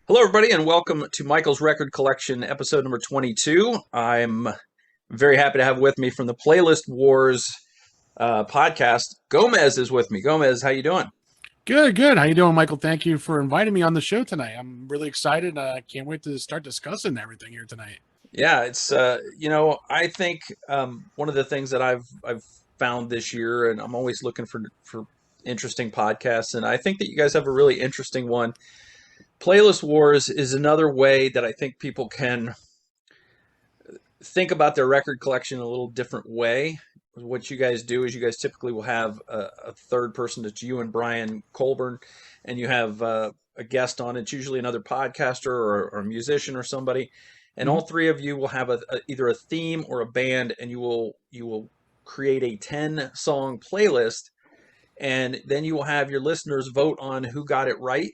Hello, everybody, and welcome to Michael's Record Collection, episode number 22. I'm very happy to have with me from the Playlist Wars podcast. Gomez is with me. Gomez, how you doing? Good, good. How you doing, Michael? Thank you for inviting me on the show tonight. I'm really excited. I can't wait to start discussing everything here tonight. Yeah, it's I think one of the things that I've found this year, and I'm always looking for interesting podcasts, and I think that you guys have a really interesting one. Playlist Wars is another way that I think people can think about their record collection in a little different way. What you guys do is you guys typically will have a third person that's you and Brian Colburn, and you have a guest on. It's usually another podcaster or a musician or somebody, and Mhm. all three of you will have either a theme or a band, and you will create a 10 song playlist, and then you will have your listeners vote on who got it right.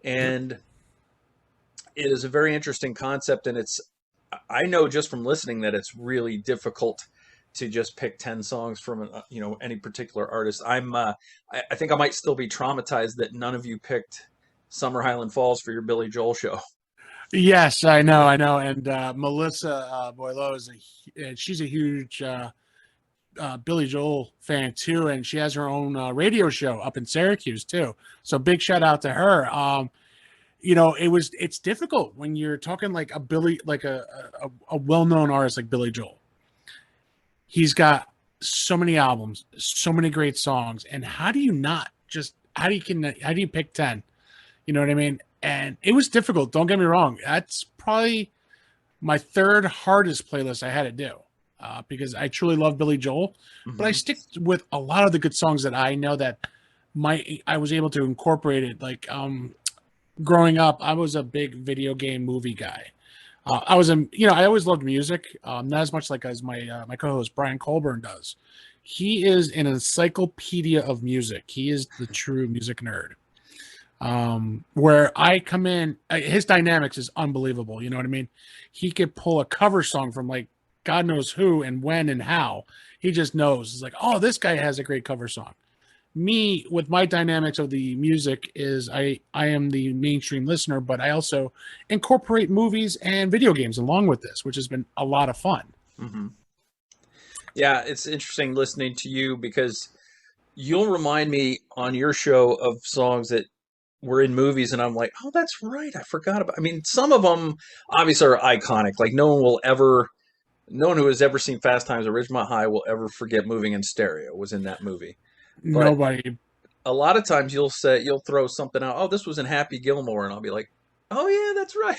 Yep. And it is a very interesting concept, and I know just from listening that it's really difficult to just pick 10 songs from any particular artist. I think I might still be traumatized that none of you picked Summer Highland Falls for your Billy Joel show. Yes, I know, I know. And Melissa Boileau she's a huge Billy Joel fan too, and she has her own radio show up in Syracuse too. So big shout out to her. It's difficult when you're talking like a Billy, like a well known artist like Billy Joel. He's got so many albums, so many great songs, and how do you not just how do you pick 10? You know what I mean? And it was difficult. Don't get me wrong. That's probably my third hardest playlist I had to do because I truly love Billy Joel, but I Hmm. stick with a lot of the good songs that I know that I was able to incorporate it. Like growing up, I was a big video game movie guy. I always loved music, not as much like as my co-host Brian Colburn does. He is an encyclopedia of music. He is the true music nerd. Where I come in, his dynamics is unbelievable. You know what I mean? He could pull a cover song from like God knows who and when and how. He just knows. It's like, oh, this guy has a great cover song. Me with my dynamics of the music is I am the mainstream listener, but I also incorporate movies and video games along with this, which has been a lot of fun. Hmm. Yeah, it's interesting listening to you because you'll remind me on your show of songs that were in movies, and I'm like, oh, that's right, I forgot about. I mean, some of them obviously are iconic. Like no one who has ever seen Fast Times at Ridgemont High will ever forget Moving in Stereo was in that movie. But Nobody a lot of times you'll throw something out. Oh, this was in Happy Gilmore, and I'll be like, oh yeah, that's right.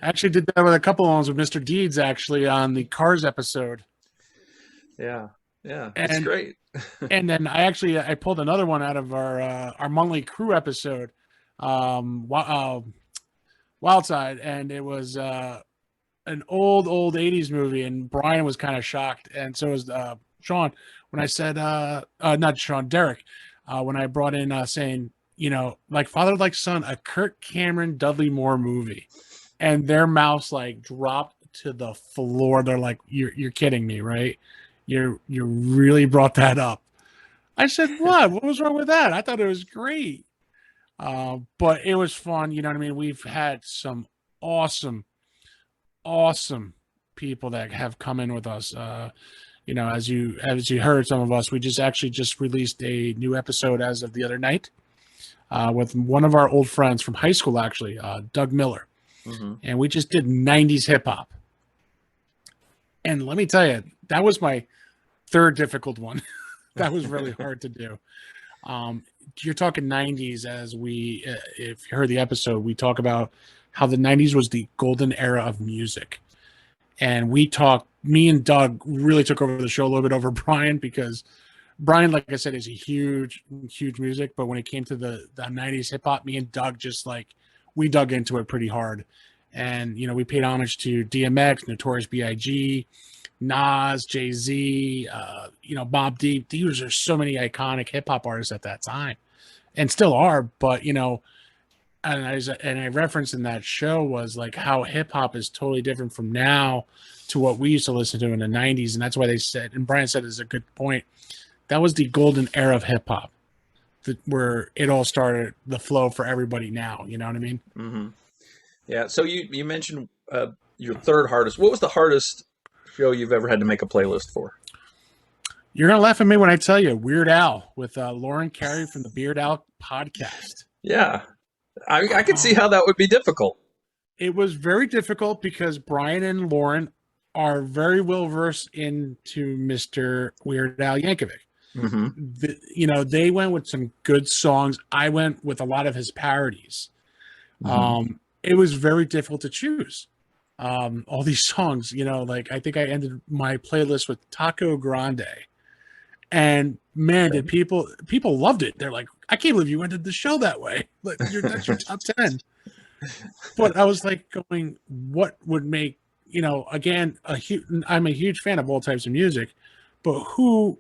actually did that with a couple of ones with Mr. Deeds actually on the Cars episode. Yeah, yeah, it's And great. and then I pulled another one out of our Monthly Crew episode, Wild Side, and it was an old 80s movie, and Brian was kind of shocked, and so was Sean when I said not Sean, Derek, when I brought in saying, like Father Like Son, a Kirk Cameron Dudley Moore movie, and their mouths like dropped to the floor. They're like, you're kidding me, right? You really brought that up. I said, what was wrong with that? I thought it was great. But it was fun. You know what I mean? We've had some awesome, awesome people that have come in with us. As you heard, some of us, we just released a new episode as of the other night with one of our old friends from high school, actually, Doug Miller, Hmm. and we just did '90s hip hop. And let me tell you, that was my third difficult one. That was really hard to do. Um, you're talking '90s as if you heard the episode, we talk about how the '90s was the golden era of music, and me and Doug really took over the show a little bit over Brian because Brian, like I said, is a huge music. But when it came to the '90s hip hop, me and Doug just like we dug into it pretty hard, and we paid homage to DMX, Notorious B.I.G., Nas, Jay Z, Bob Deep. These are so many iconic hip hop artists at that time, and still are. But and I referenced in that show was like how hip hop is totally different from now to what we used to listen to in the '90s, and that's why they said. And Brian said is a good point. That was the golden era of hip hop. where it all started, the flow for everybody now. You know what I mean? Hmm. Yeah. So you mentioned your third hardest. What was the hardest show you've ever had to make a playlist for? You're gonna laugh at me when I tell you Weird Al with Lauren Carey from the Beard Al podcast. Yeah, I could see Um, how that would be difficult. it was very difficult because Brian and Lauren are very well versed into Mr. Weird Al Yankovic. Hmm. They went with some good songs. I went with a lot of his parodies. Hmm. It was very difficult to choose. All these songs, like I think I ended my playlist with Taco Grande. And man, did people loved it. They're like, I can't believe you ended the show that way. Like that's your top 10. But I was like going, what would make, again, I'm a huge fan of all types of music, but how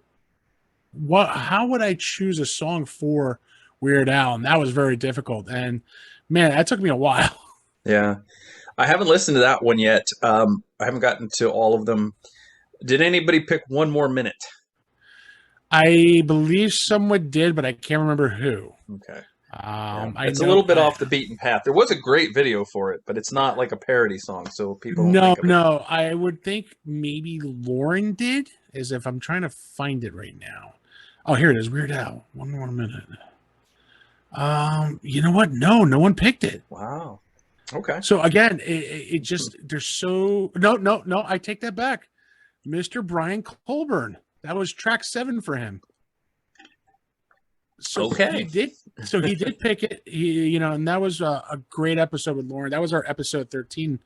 would I choose a song for Weird Al? And that was very difficult. And man, that took me a while. Yeah, I haven't listened to that one yet. I haven't gotten to all of them. Did anybody pick One More Minute? I believe someone did, but I can't remember who. Okay. Yeah, I it's a know. little bit off the beaten path. There was a great video for it, but it's not like a parody song, so people don't No, think of it. no. I would think maybe Lauren did, as if I'm trying to find it right now. Oh, here it is. Weird Al. One more minute. You know what? No one picked it. Wow. Okay. So again, it just there's so no. I take that back. Mr. Brian Colburn. That was track 7 for him. So Okay. he did pick it. And that was a great episode with Lauren. That was our episode 13,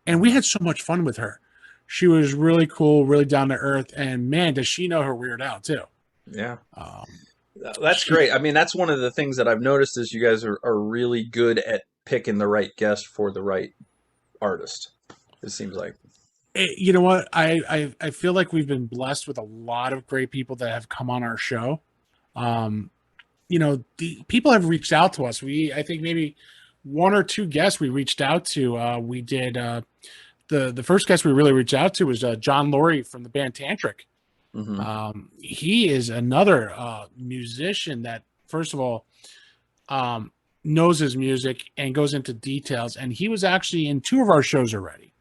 and we had so much fun with her. She was really cool, really down to earth, and man, does she know her Weird Al too. Yeah. Um, That's great. I mean, that's one of the things that I've noticed is you guys are really good at picking the right guest for the right artist. It seems like. you know what? I feel like we've been blessed with a lot of great people that have come on our show. The people have reached out to us. I think maybe one or two guests we reached out to. We did the first guest we really reached out to was John Laurie from the band Tantric. Mm-hmm. He is another musician that, first of all, knows his music and goes into details. And he was actually in 2 of our shows already.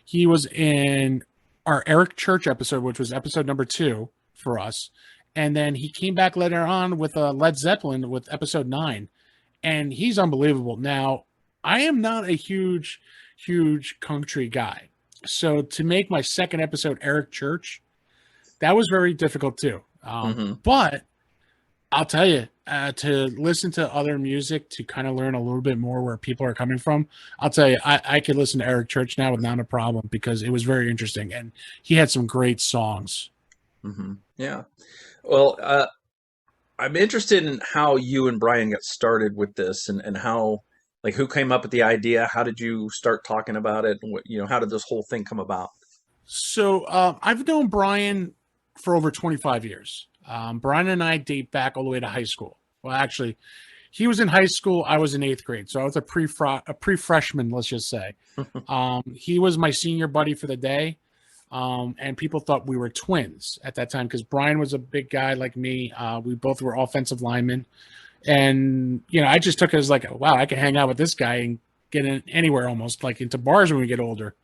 He was in our Eric Church episode, which was episode number 2 for us. And then he came back later on with Led Zeppelin with episode 9. And he's unbelievable. Now, I am not a huge country guy. So to make my second episode Eric Church, that was very difficult too. Mm-hmm. But I'll tell you, to listen to other music, to kind of learn a little bit more where people are coming from, I'll tell you, I could listen to Eric Church now without a problem because it was very interesting. And he had some great songs. Mm-hmm. Yeah. Well, I'm interested in how you and Brian got started with this and how, like, who came up with the idea? How did you start talking about it? And how did this whole thing come about? So I've known Brian for over 25 years. Brian and I date back all the way to high school. Well, actually, he was in high school. I was in 8th grade. So I was a pre-freshman, let's just say. He was my senior buddy for the day. And people thought we were twins at that time because Brian was a big guy like me. We both were offensive linemen. And, I just took it as like, wow, I can hang out with this guy and get in anywhere almost, like into bars when we get older,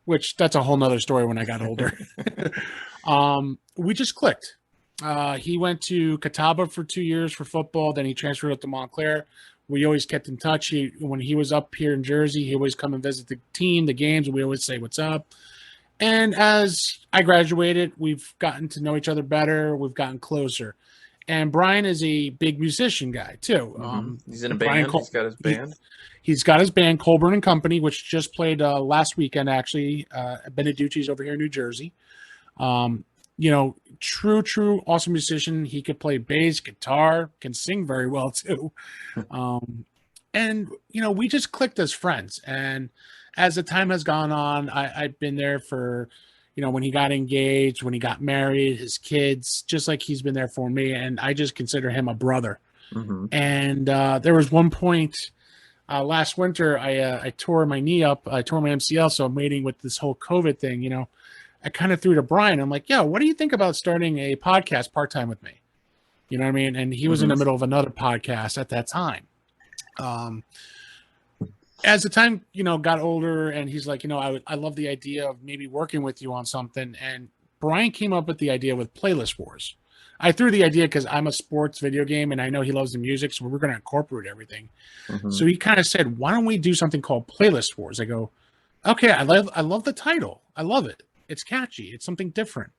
which that's a whole nother story when I got older. We just clicked. He went to Catawba for 2 years for football. Then he transferred up to Montclair. We always kept in touch. When he was up here in Jersey, he always come and visit the team, the games, and we always say, what's up? And as I graduated, we've gotten to know each other better. We've gotten closer. And Brian is a big musician guy, too. Mm-hmm. He's in a band. He's got his band. He's got his band, Colburn and Company, which just played last weekend, actually, at Beneducci's over here in New Jersey. True, awesome musician. He could play bass, guitar, can sing very well, too. We just clicked as friends. And as the time has gone on, I've been there for, when he got engaged, when he got married, his kids, just like he's been there for me. And I just consider him a brother. Mm-hmm. And there was one point last winter, I tore my knee up. I tore my MCL. So I'm waiting with this whole COVID thing, I kind of threw to Brian. I'm like, yo, what do you think about starting a podcast part-time with me? You know what I mean? And he was in the middle of another podcast at that time. As the time, got older, and he's like, I love the idea of maybe working with you on something. And Brian came up with the idea with Playlist Wars. I threw the idea because I'm a sports video game and I know he loves the music, so we're going to incorporate everything. So he kind of said, why don't we do something called Playlist Wars? I go, okay, I love the title. I love it. It's catchy. It's something different.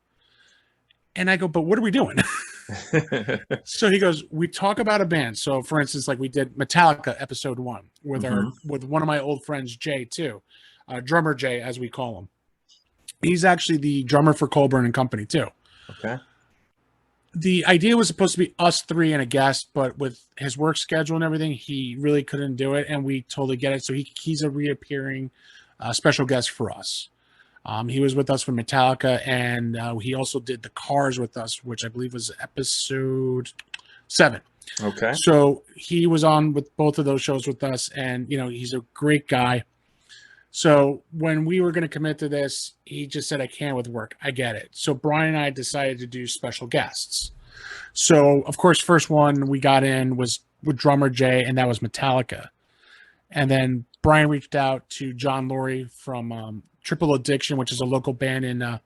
And I go, but what are we doing? So he goes, we talk about a band. So for instance, like we did Metallica episode 1 with one of my old friends, Jay, too. Drummer Jay, as we call him. He's actually the drummer for Colburn and Company, too. Okay. The idea was supposed to be us 3 and a guest, but with his work schedule and everything, he really couldn't do it, and we totally get it. So he's a reappearing special guest for us. He was with us for Metallica, and he also did the Cars with us, which I believe was episode 7. Okay. So he was on with both of those shows with us, and he's a great guy. So when we were going to commit to this, he just said, I can't with work. I get it. So Brian and I decided to do special guests. So, of course, first one we got in was with drummer Jay, and that was Metallica. And then Brian reached out to John Laurie from Triple Addiction, which is a local band in, I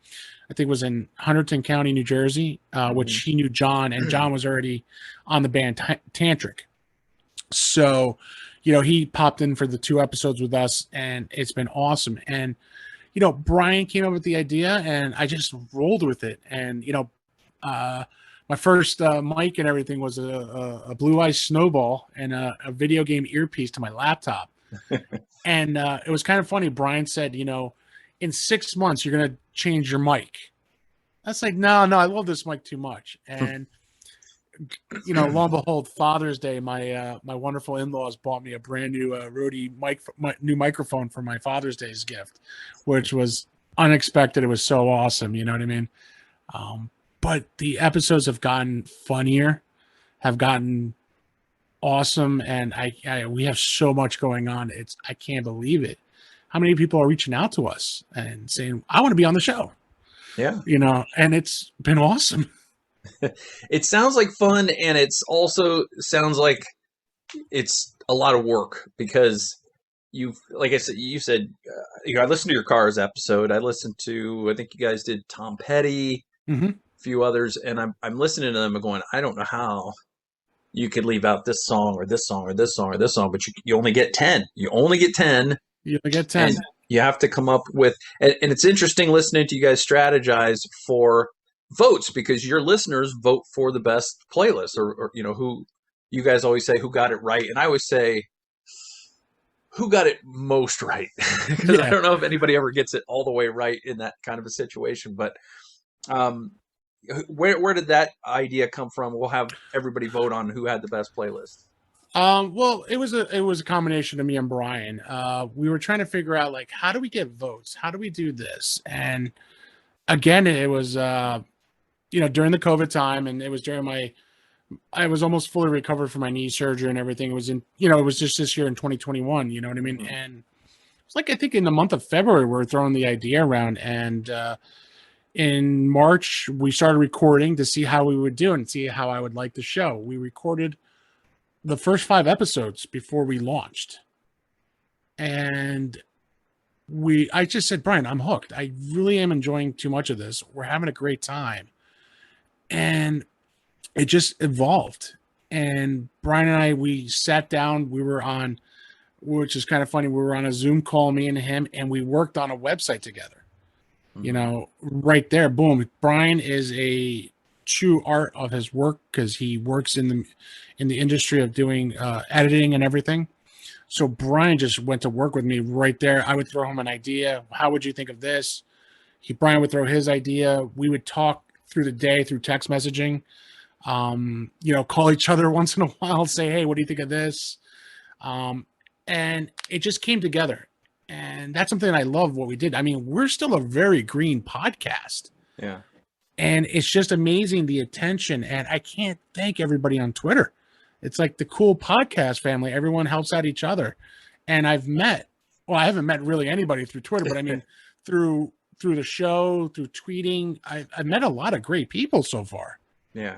think it was in Hunterdon County, New Jersey, which he knew John, and John was already on the band Tantric. So, he popped in for the 2 episodes with us, and it's been awesome. And, Brian came up with the idea, and I just rolled with it. And, my first mic and everything was a Blue Eye Snowball and a video game earpiece to my laptop. And it was kind of funny. Brian said, in 6 months, you're going to change your mic. That's like, no, I love this mic too much. And lo and behold, Father's Day, my wonderful in-laws bought me a brand new Rode new microphone for my Father's Day's gift, which was unexpected. It was so awesome. You know what I mean? But the episodes have gotten funnier, have gotten awesome, and we have so much going on. I can't believe it. How many people are reaching out to us and saying, I want to be on the show? Yeah. And it's been awesome. It sounds like fun, and it's also sounds like it's a lot of work because like I said, you said, I listened to your Cars episode. I listened to, I think you guys did Tom Petty, a few others, and I'm listening to them and going, I don't know how you could leave out this song or this song or this song or this song, but you only get 10. You only get 10. You only get 10. And you have to come up with, and it's interesting listening to you guys strategize for votes because your listeners vote for the best playlist or who you guys always say who got it right, and I always say who got it most right because I don't know if anybody ever gets it all the way right in that kind of a situation. But where did that idea come from? We'll have everybody vote on who had the best playlist. Well, it was a combination of me and Brian. We were trying to figure out, like, how do we get votes? How do we do this? And again, it was during the COVID time, and it was during I was almost fully recovered from my knee surgery and everything. It was it was just this year in 2021, you know what I mean? And it's like, I think in the month of February, we were throwing the idea around, and in March, we started recording to see how we would do and see how I would like the show. We recorded the first 5 episodes before we launched. And I just said, Brian, I'm hooked. I really am enjoying too much of this. We're having a great time. And it just evolved. And Brian and I, we sat down, which is kind of funny. We were on a Zoom call, me and him, and we worked on a website together. Right there, boom. Brian is a true art of his work because he works in the industry of doing editing and everything. So Brian just went to work with me right there. I would throw him an idea. How would you think of this? Brian would throw his idea. We would talk through the day through text messaging. Call each other once in a while, say, hey, what do you think of this? And it just came together. And that's something I love what we did. I mean, we're still a very green podcast. Yeah. And it's just amazing the attention. And I can't thank everybody on Twitter. It's like the cool podcast family. Everyone helps out each other. And I haven't met really anybody through Twitter, but I mean, through the show, through tweeting, I've met a lot of great people so far. Yeah,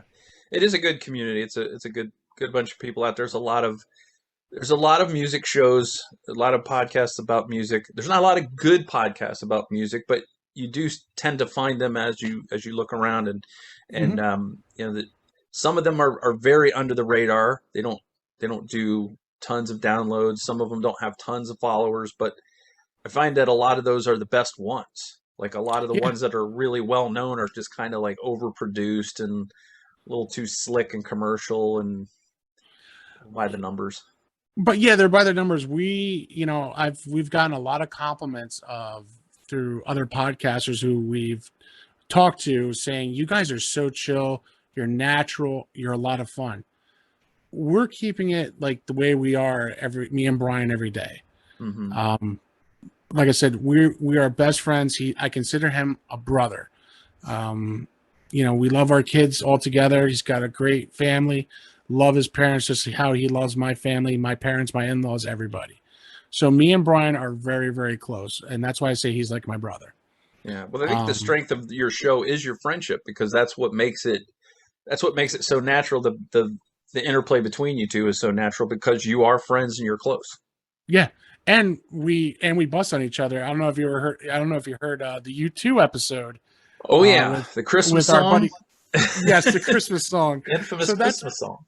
it is a good community. It's a good bunch of people out there. There's a lot of music shows, a lot of podcasts about music. There's not a lot of good podcasts about music, but you do tend to find them as you look around, and Hmm. you know that some of them are very under the radar. They don't do tons of downloads. Some of them don't have tons of followers, but I find that a lot of those are the best ones. Like a lot of the Yeah, ones that are really well known are just kind of like overproduced and a little too slick and commercial and by the numbers. but yeah, they're by their numbers. We've gotten a lot of compliments of through other podcasters who we've talked to saying you guys are so chill, you're natural, you're a lot of fun. We're keeping it like the way we are me and Brian every day. Hmm. Um, like I said, we are best friends. I consider him a brother. Um, we love our kids all together. He's got a great family. Love his parents just how he loves my family, my parents, my in-laws, everybody. So me and Brian are very, very close, and that's why I say he's like my brother. Yeah. Well, I think the Um, strength of your show is your friendship because that's what makes it so natural. The interplay between you two is so natural because you are friends and you're close. yeah, and we bust on each other. I don't know if you ever heard. I don't know if you heard the U2 episode Oh yeah, with the Christmas with our song, buddy. Yes, the Christmas song. infamous So Christmas song.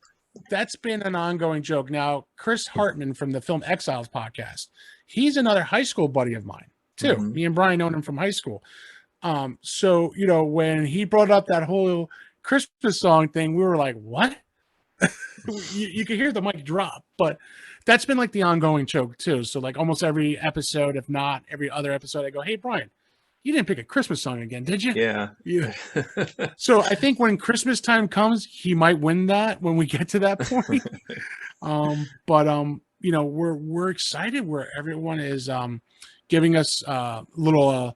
that's been an ongoing joke. Now, Chris Hartman from the Film Exiles podcast, he's another high school buddy of mine too. Hmm. Me and Brian known him from high school. So when he brought up that whole Christmas song thing, we were like, "What?" you could hear the mic drop, but that's been like the ongoing joke too. So like almost every episode, if not every other episode, I go, "Hey, Brian, you didn't pick a Christmas song again, did you?" Yeah. Yeah. So I think when Christmas time comes, he might win that when we get to that point. But we're excited where everyone is giving us little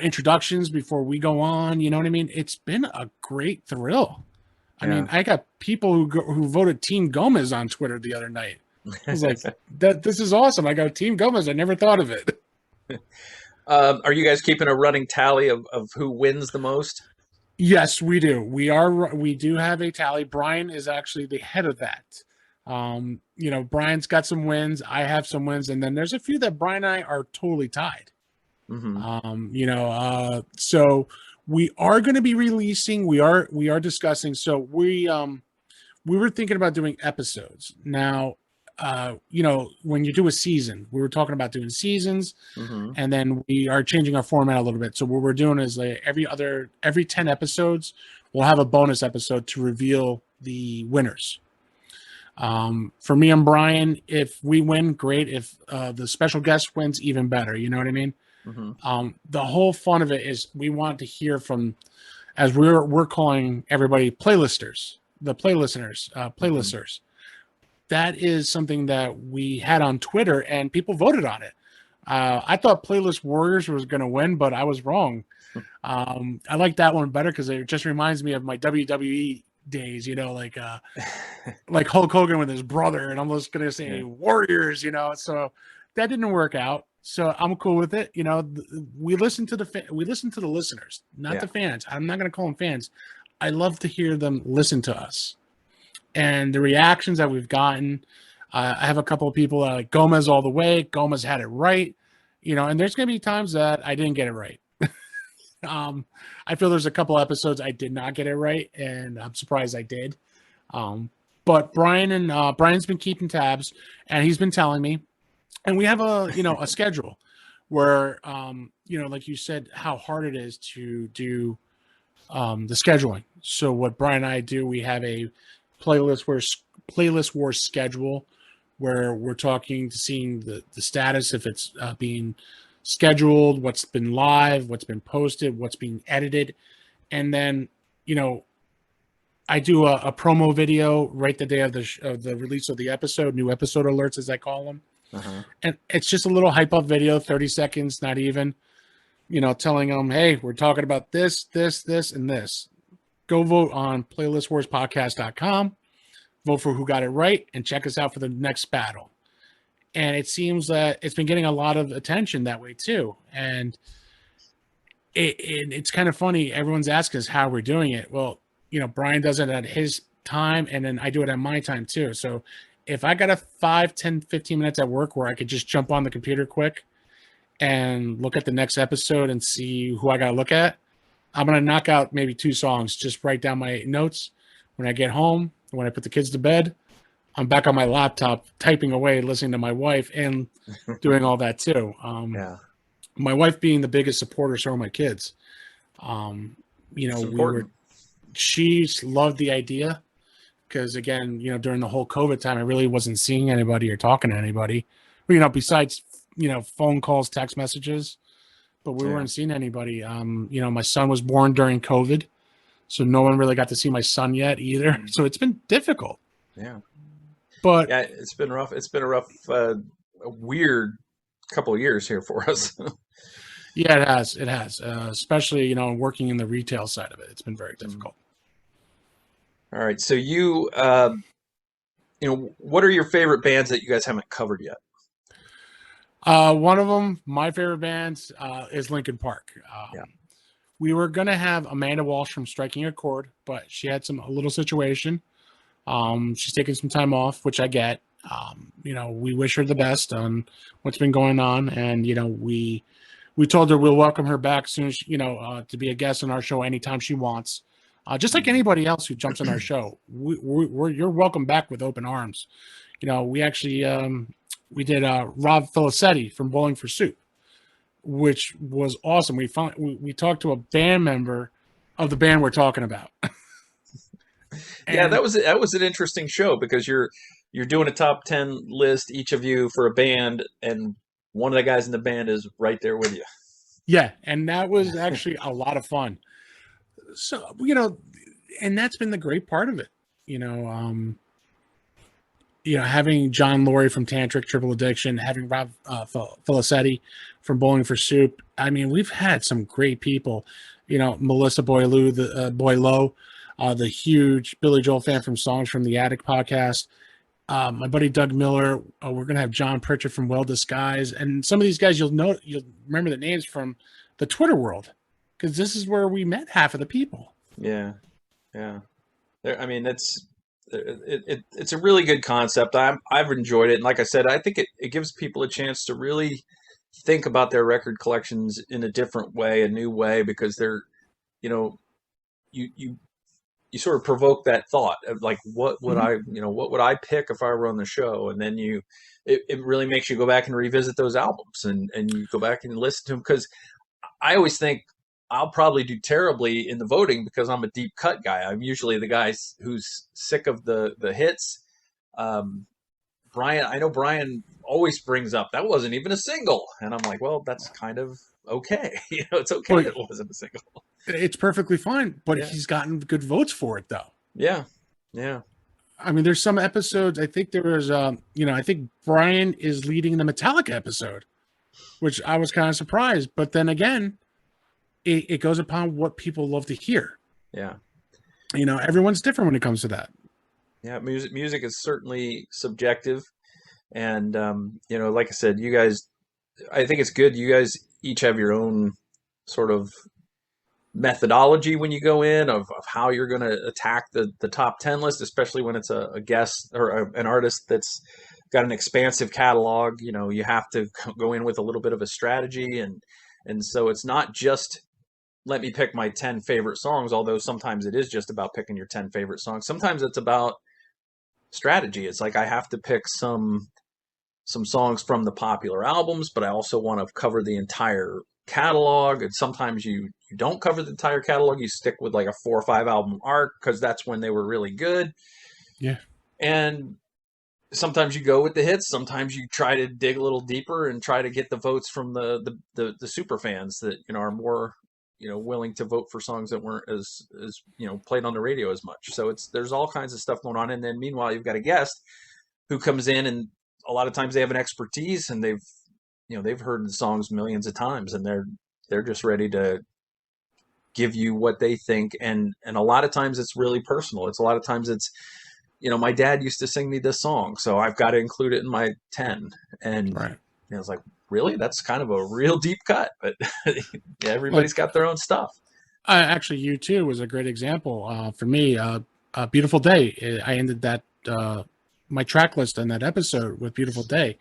introductions before we go on. You know what I mean? It's been a great thrill. I mean, Yeah. I got people who voted Team Gomez on Twitter the other night. I was like, "That this is awesome." I go, "Team Gomez." I never thought of it. Are you guys keeping a running tally of who wins the most? Yes, we do. We do have a tally. Brian is actually the head of that. Brian's got some wins. I have some wins, and then there's a few that Brian and I are totally tied. Hmm. So we are going to be releasing. We are discussing. So we were thinking about doing episodes. Now, when you do a season, we were talking about doing seasons, Hmm. and then we are changing our format a little bit. So what we're doing is like every 10 episodes, we'll have a bonus episode to reveal the winners. For me and Brian, if we win, great. If the special guest wins, even better. You know what I mean? Hmm. The whole fun of it is we want to hear from, as we're calling everybody playlisters, the Hmm. playlisters. That is something that we had on Twitter, and people voted on it. I thought Playlist Warriors was going to win, but I was wrong. I like that one better because it just reminds me of my WWE days. Like Hulk Hogan with his brother, and I'm just going to Yeah. say Warriors. So that didn't work out. So I'm cool with it. We listen to we listen to the listeners, not Yeah. the fans. I'm not going to call them fans. I love to hear them listen to us and the reactions that we've gotten. I have a couple of people that are like Gomez all the way. Gomez had it right, and there's going to be times that I didn't get it right. um, I feel there's a couple episodes I did not get it right, and I'm surprised I did. But Brian's been keeping tabs, and he's been telling me, and we have a schedule where like you said, how hard it is to do the scheduling. So what Brian and I do, we have a playlist wars schedule where we're talking to seeing the status if it's being scheduled, what's been live, what's been posted, what's being edited, and then you know I do a promo video right the day of the release of the episode, new episode alerts as I call them, Uh-huh. and it's just a little hype up video, 30 seconds, not even, telling them, hey, we're talking about this, this, this, and this. Go vote on playlistwarspodcast.com. Vote for who got it right and check us out for the next battle. And it seems that it's been getting a lot of attention that way too. And it's kind of funny. Everyone's asking us how we're doing it. Well, Brian does it at his time, and then I do it at my time too. So if I got a 5, 10, 15 minutes at work where I could just jump on the computer quick and look at the next episode and see who I got to look at, I'm going to knock out maybe 2 songs, just write down my notes. When I get home, when I put the kids to bed, I'm back on my laptop typing away, listening to my wife and doing all that too. Yeah, My wife being the biggest supporter, so are my kids. it's important. She's loved the idea because again, during the whole COVID time, I really wasn't seeing anybody or talking to anybody, besides, phone calls, text messages, but we Yeah. weren't seeing anybody. My son was born during COVID, so no one really got to see my son yet either. So it's been difficult. Yeah. But Yeah, it's been rough. It's been a rough, a weird couple of years here for us. yeah, it has. It has, especially, working in the retail side of it. It's been very difficult. All right. So what are your favorite bands that you guys haven't covered yet? One of them, my favorite bands, is Linkin Park. Yeah. We were gonna have Amanda Walsh from Striking a Chord, but she had a little situation. She's taking some time off, which I get. We wish her the best on what's been going on, and we told her we'll welcome her back soon as to be a guest on our show anytime she wants. Just like anybody else who jumps on our show, you're welcome back with open arms. We actually we did Rob Felicetti from Bowling for Soup, which was awesome. We talked to a band member of the band we're talking about. Yeah, that was an interesting show because you're doing a top 10 list, each of you, for a band, and one of the guys in the band is right there with you. Yeah, and that was actually a lot of fun. So, and that's been the great part of it. Having John Laurie from Tantric Triple Addiction, having Rob Felicetti from Bowling for Soup. I mean, we've had some great people. Melissa Boileau, the huge Billy Joel fan from Songs from the Attic podcast. My buddy Doug Miller. We're gonna have John Pritchard from Well Disguised, and some of these guys you'll remember the names from the Twitter world because this is where we met half of the people. Yeah, yeah. I mean, it's a really good concept. I've enjoyed it, and like I said, I think it gives people a chance to really think about their record collections in a different way, a new way, because they're, you sort of provoke that thought of like, what would what would I pick if I were on the show? And then it really makes you go back and revisit those albums and you go back and listen to them. Cause I always think I'll probably do terribly in the voting because I'm a deep cut guy. I'm usually the guy who's sick of the hits. I know Brian always brings up that wasn't even a single. And I'm like, well, that's kind of okay. It's okay that it wasn't a single. It's perfectly fine, but Yeah. he's gotten good votes for it, though. Yeah, yeah. I mean, there's some episodes. I think there was, I think Brian is leading the Metallica episode, which I was kind of surprised. But then again, it goes upon what people love to hear. Yeah. Everyone's different when it comes to that. Yeah, music is certainly subjective, and like I said, you guys, I think it's good. You guys each have your own sort of methodology when you go in of how you're going to attack the top 10 list, especially when it's a guest or an artist that's got an expansive catalog. You have to go in with a little bit of a strategy, and so it's not just let me pick my 10 favorite songs, although sometimes it is just about picking your 10 favorite songs. Sometimes it's about strategy. It's like I have to pick some songs from the popular albums, but I also want to cover the entire catalog. And sometimes you don't cover the entire catalog. You stick with like a 4 or 5 album arc because that's when they were really good. Yeah. And sometimes you go with the hits. Sometimes you try to dig a little deeper and try to get the votes from the super fans that are more willing to vote for songs that weren't as played on the radio as much. So there's all kinds of stuff going on. And then meanwhile, you've got a guest who comes in, and a lot of times they have an expertise and they've heard the songs millions of times, and they're just ready to give you what they think. And a lot of times it's really personal. A lot of times it's, my dad used to sing me this song, so I've got to include it in my 10. And right. I was like, really? That's kind of a real deep cut, but yeah, everybody's got their own stuff. Actually, you too was a great example for me. Beautiful Day. I ended that my track list on that episode with Beautiful Day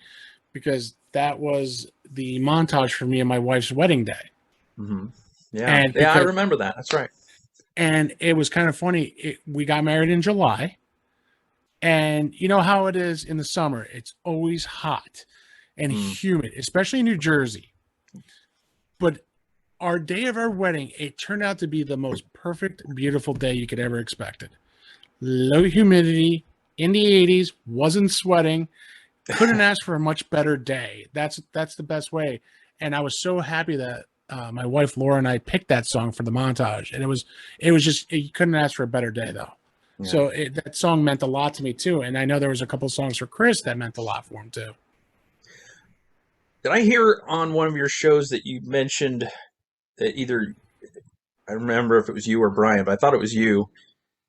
because that was the montage for me and my wife's wedding day. Hmm. Yeah, And yeah, I because remember that. That's right. and it was kind of funny. We got married in July, and you know how it is in the summer. It's always hot and Mm. humid, especially in New Jersey. But our day of our wedding, it turned out to be the most perfect, beautiful day you could ever expect it. Low humidity in the 80s, wasn't sweating, couldn't ask for a much better day. That's the best way. And I was so happy that my wife Laura and I picked that song for the montage, and it was just you couldn't ask for a better day though. Yeah. So that song meant a lot to me too, and I know there was a couple songs for Chris that meant a lot for him too. Did I hear on one of your shows that you mentioned that either I remember if it was you or Brian, but I thought it was you.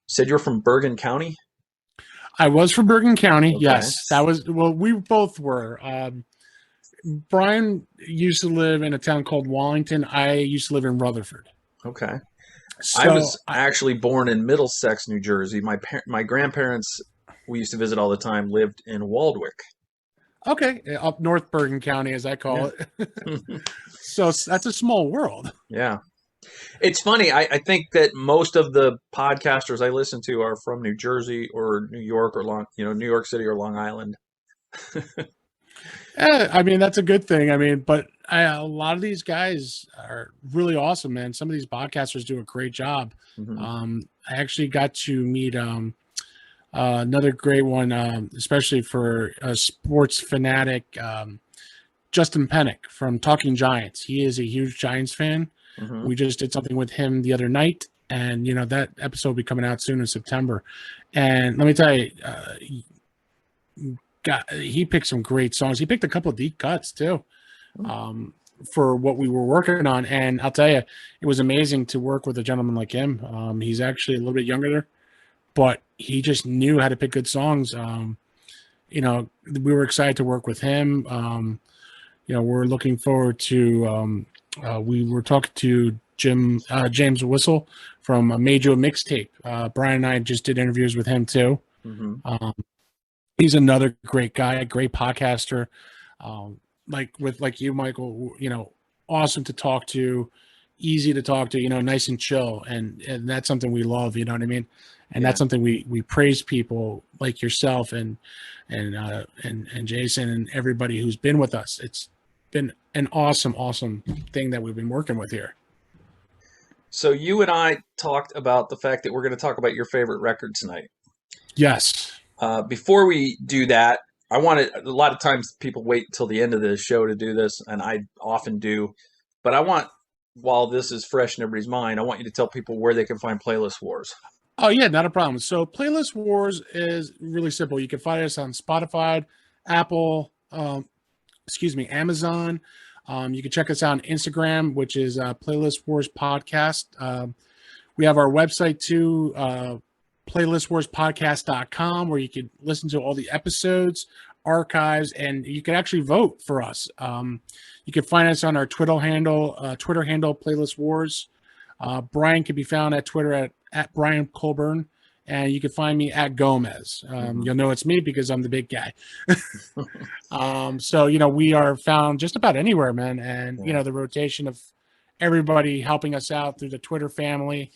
Said you're from Bergen County. I was from Bergen County. Okay. Yes, that was well. We both were. Brian used to live in a town called Wallington. I used to live in Rutherford. Okay. I So, was actually born in Middlesex, New Jersey. My grandparents, we used to visit all the time, lived in Waldwick. okay, up North Bergen County, as I call Yeah. it. So that's a small world. Yeah. It's funny. I think that most of the podcasters I listen to are from New Jersey or New York or New York City or Long Island. I mean, that's a good thing. I mean, but a lot of these guys are really awesome, man. Some of these podcasters do a great job. Hmm. I actually got to meet another great one, especially for a sports fanatic, Justin Pennick from Talking Giants. He is a huge Giants fan. Hmm. We just did something with him the other night, and that episode will be coming out soon in September. And let me tell you, he picked some great songs. He picked a couple of deep cuts too, um, for what we were working on. And I'll tell you, it was amazing to work with a gentleman like him. He's actually a little bit younger, but he just knew how to pick good songs. We were excited to work with him. We're looking forward to. We were talking to James Whistle from a Major Mixtape. Brian and I just did interviews with him too. Hmm. He's another great guy, a great podcaster. Like you, Michael. Awesome to talk to, easy to talk to. Nice and chill, and that's something we love. You know what I mean? And Yeah. that's something we praise people like yourself and Jason and everybody who's been with us. It's been an awesome thing that we've been working with here. So you and I talked about the fact that we're going to talk about your favorite record tonight. Yes. Before we do that, a lot of times people wait until the end of the show to do this, and I often do. But while this is fresh in everybody's mind, I want you to tell people where they can find Playlist Wars. Oh yeah, not a problem. So Playlist Wars is really simple. You can find us on Spotify, Apple, Amazon. You can check us out on Instagram, which is Playlist Wars Podcast. We have our website too, playlistwarspodcast.com, where you can listen to all the episodes, archives, and you can actually vote for us. You can find us on our Twitter handle, Playlist Wars. Brian can be found at Twitter at Brian Colburn, and you can find me at Gomez. You'll know it's me because I'm the big guy. So we are found just about anywhere, man. And Yeah. the rotation of everybody helping us out through the Twitter family,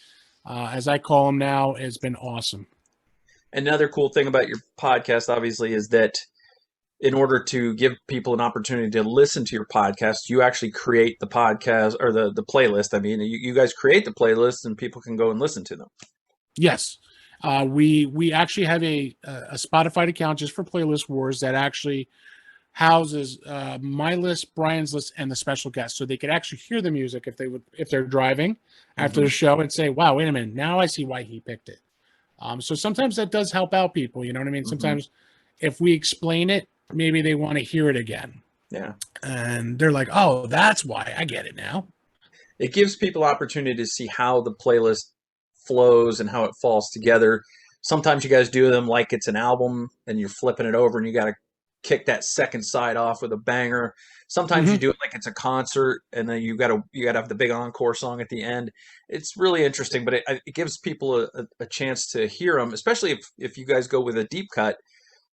as I call them now, has been awesome. Another cool thing about your podcast, obviously, is that in order to give people an opportunity to listen to your podcast, you actually create the podcast or the playlist. I mean, you guys create the playlist and people can go and listen to them. Yes. We actually have a Spotify account just for Playlist Wars that actually houses my list, Brian's list, and the special guests, so they could actually hear the music if they're driving after the show and say, "Wow, wait a minute, now I see why he picked it." So sometimes that does help out people. You know what I mean? Sometimes if we explain it, maybe they want to hear it again. Yeah, and they're like, "Oh, that's why I get it now." it gives people opportunity to see how the playlist flows and how it falls together. Sometimes you guys do them like it's an album and you're flipping it over and you got to kick that second side off with a banger. Sometimes you Hmm. do it like it's a concert, and then you gotta have the big encore song at the end. It's really interesting, but it gives people a chance to hear them, especially if you guys go with a deep cut.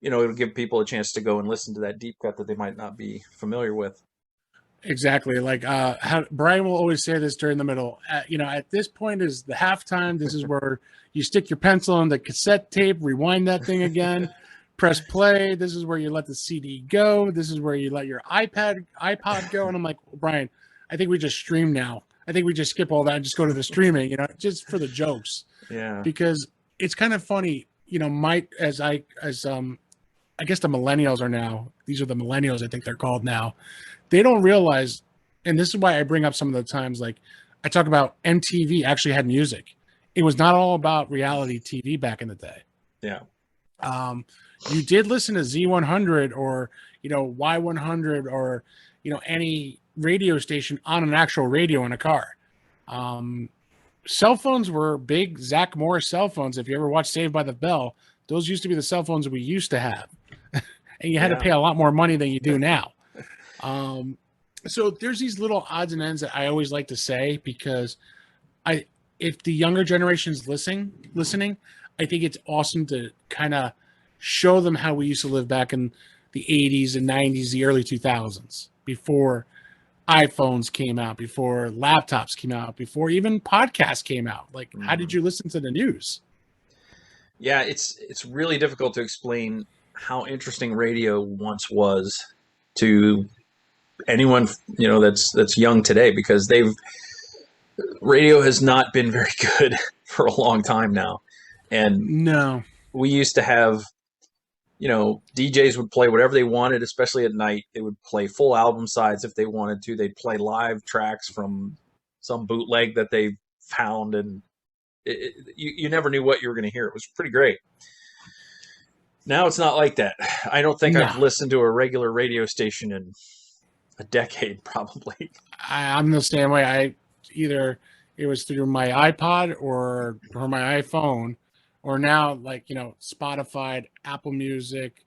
It'll give people a chance to go and listen to that deep cut that they might not be familiar with. Exactly. Like how Brian will always say this during the middle. At this point is the halftime. This is where you stick your pencil in the cassette tape, rewind that thing again, press play. This is where you let the CD go. This is where you let your iPod go. And I'm like, Brian, I think we just stream now. I think we just skip all that and just go to the streaming, just for the jokes. Yeah. Because it's kind of funny, I guess the millennials are now, these are the millennials, I think they're called now. They don't realize, and this is why I bring up some of the times, like I talk about MTV actually had music. It was not all about reality TV back in the day. Yeah. You did listen to Z100 or, Y100 or, any radio station on an actual radio in a car. Cell phones were big Zach Morris cell phones. If you ever watched Saved by the Bell, those used to be the cell phones we used to have. And you had to Yeah. pay a lot more money than you do now. So there's these little odds and ends that I always like to say because if the younger generation's listening, I think it's awesome to kind of show them how we used to live back in the 80s and 90s, the early 2000s, before iPhones came out, before laptops came out, before even podcasts came out. Like, how did you listen to the news? Yeah, it's really difficult to explain how interesting radio once was to anyone that's young today, because radio has not been very good for a long time now. And No. we used to have, DJs would play whatever they wanted, especially at night. They would play full album sides if they wanted to. They'd play live tracks from some bootleg that they found, and you never knew what you were going to hear. It was pretty great. Now it's not like that. I don't think No. I've listened to a regular radio station in a decade, probably. I'm the same way. Either it was through my iPod or my iPhone, or now like Spotify, Apple Music,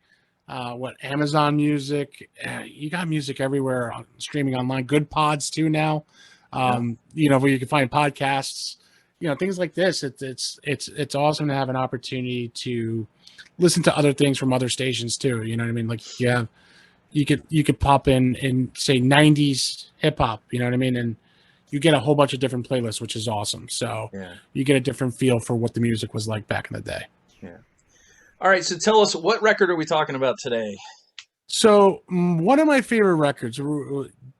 Amazon Music. You got music everywhere on streaming online. Good pods too now. Yeah. Where you can find podcasts. Things like this. It's awesome to have an opportunity to listen to other things from other stations too. You know what I mean? Like you could pop in and say 90s hip hop, you know what I mean? And you get a whole bunch of different playlists, which is awesome. So Yeah. you get a different feel for what the music was like back in the day. Yeah. All right. So tell us, what record are we talking about today? So one of my favorite records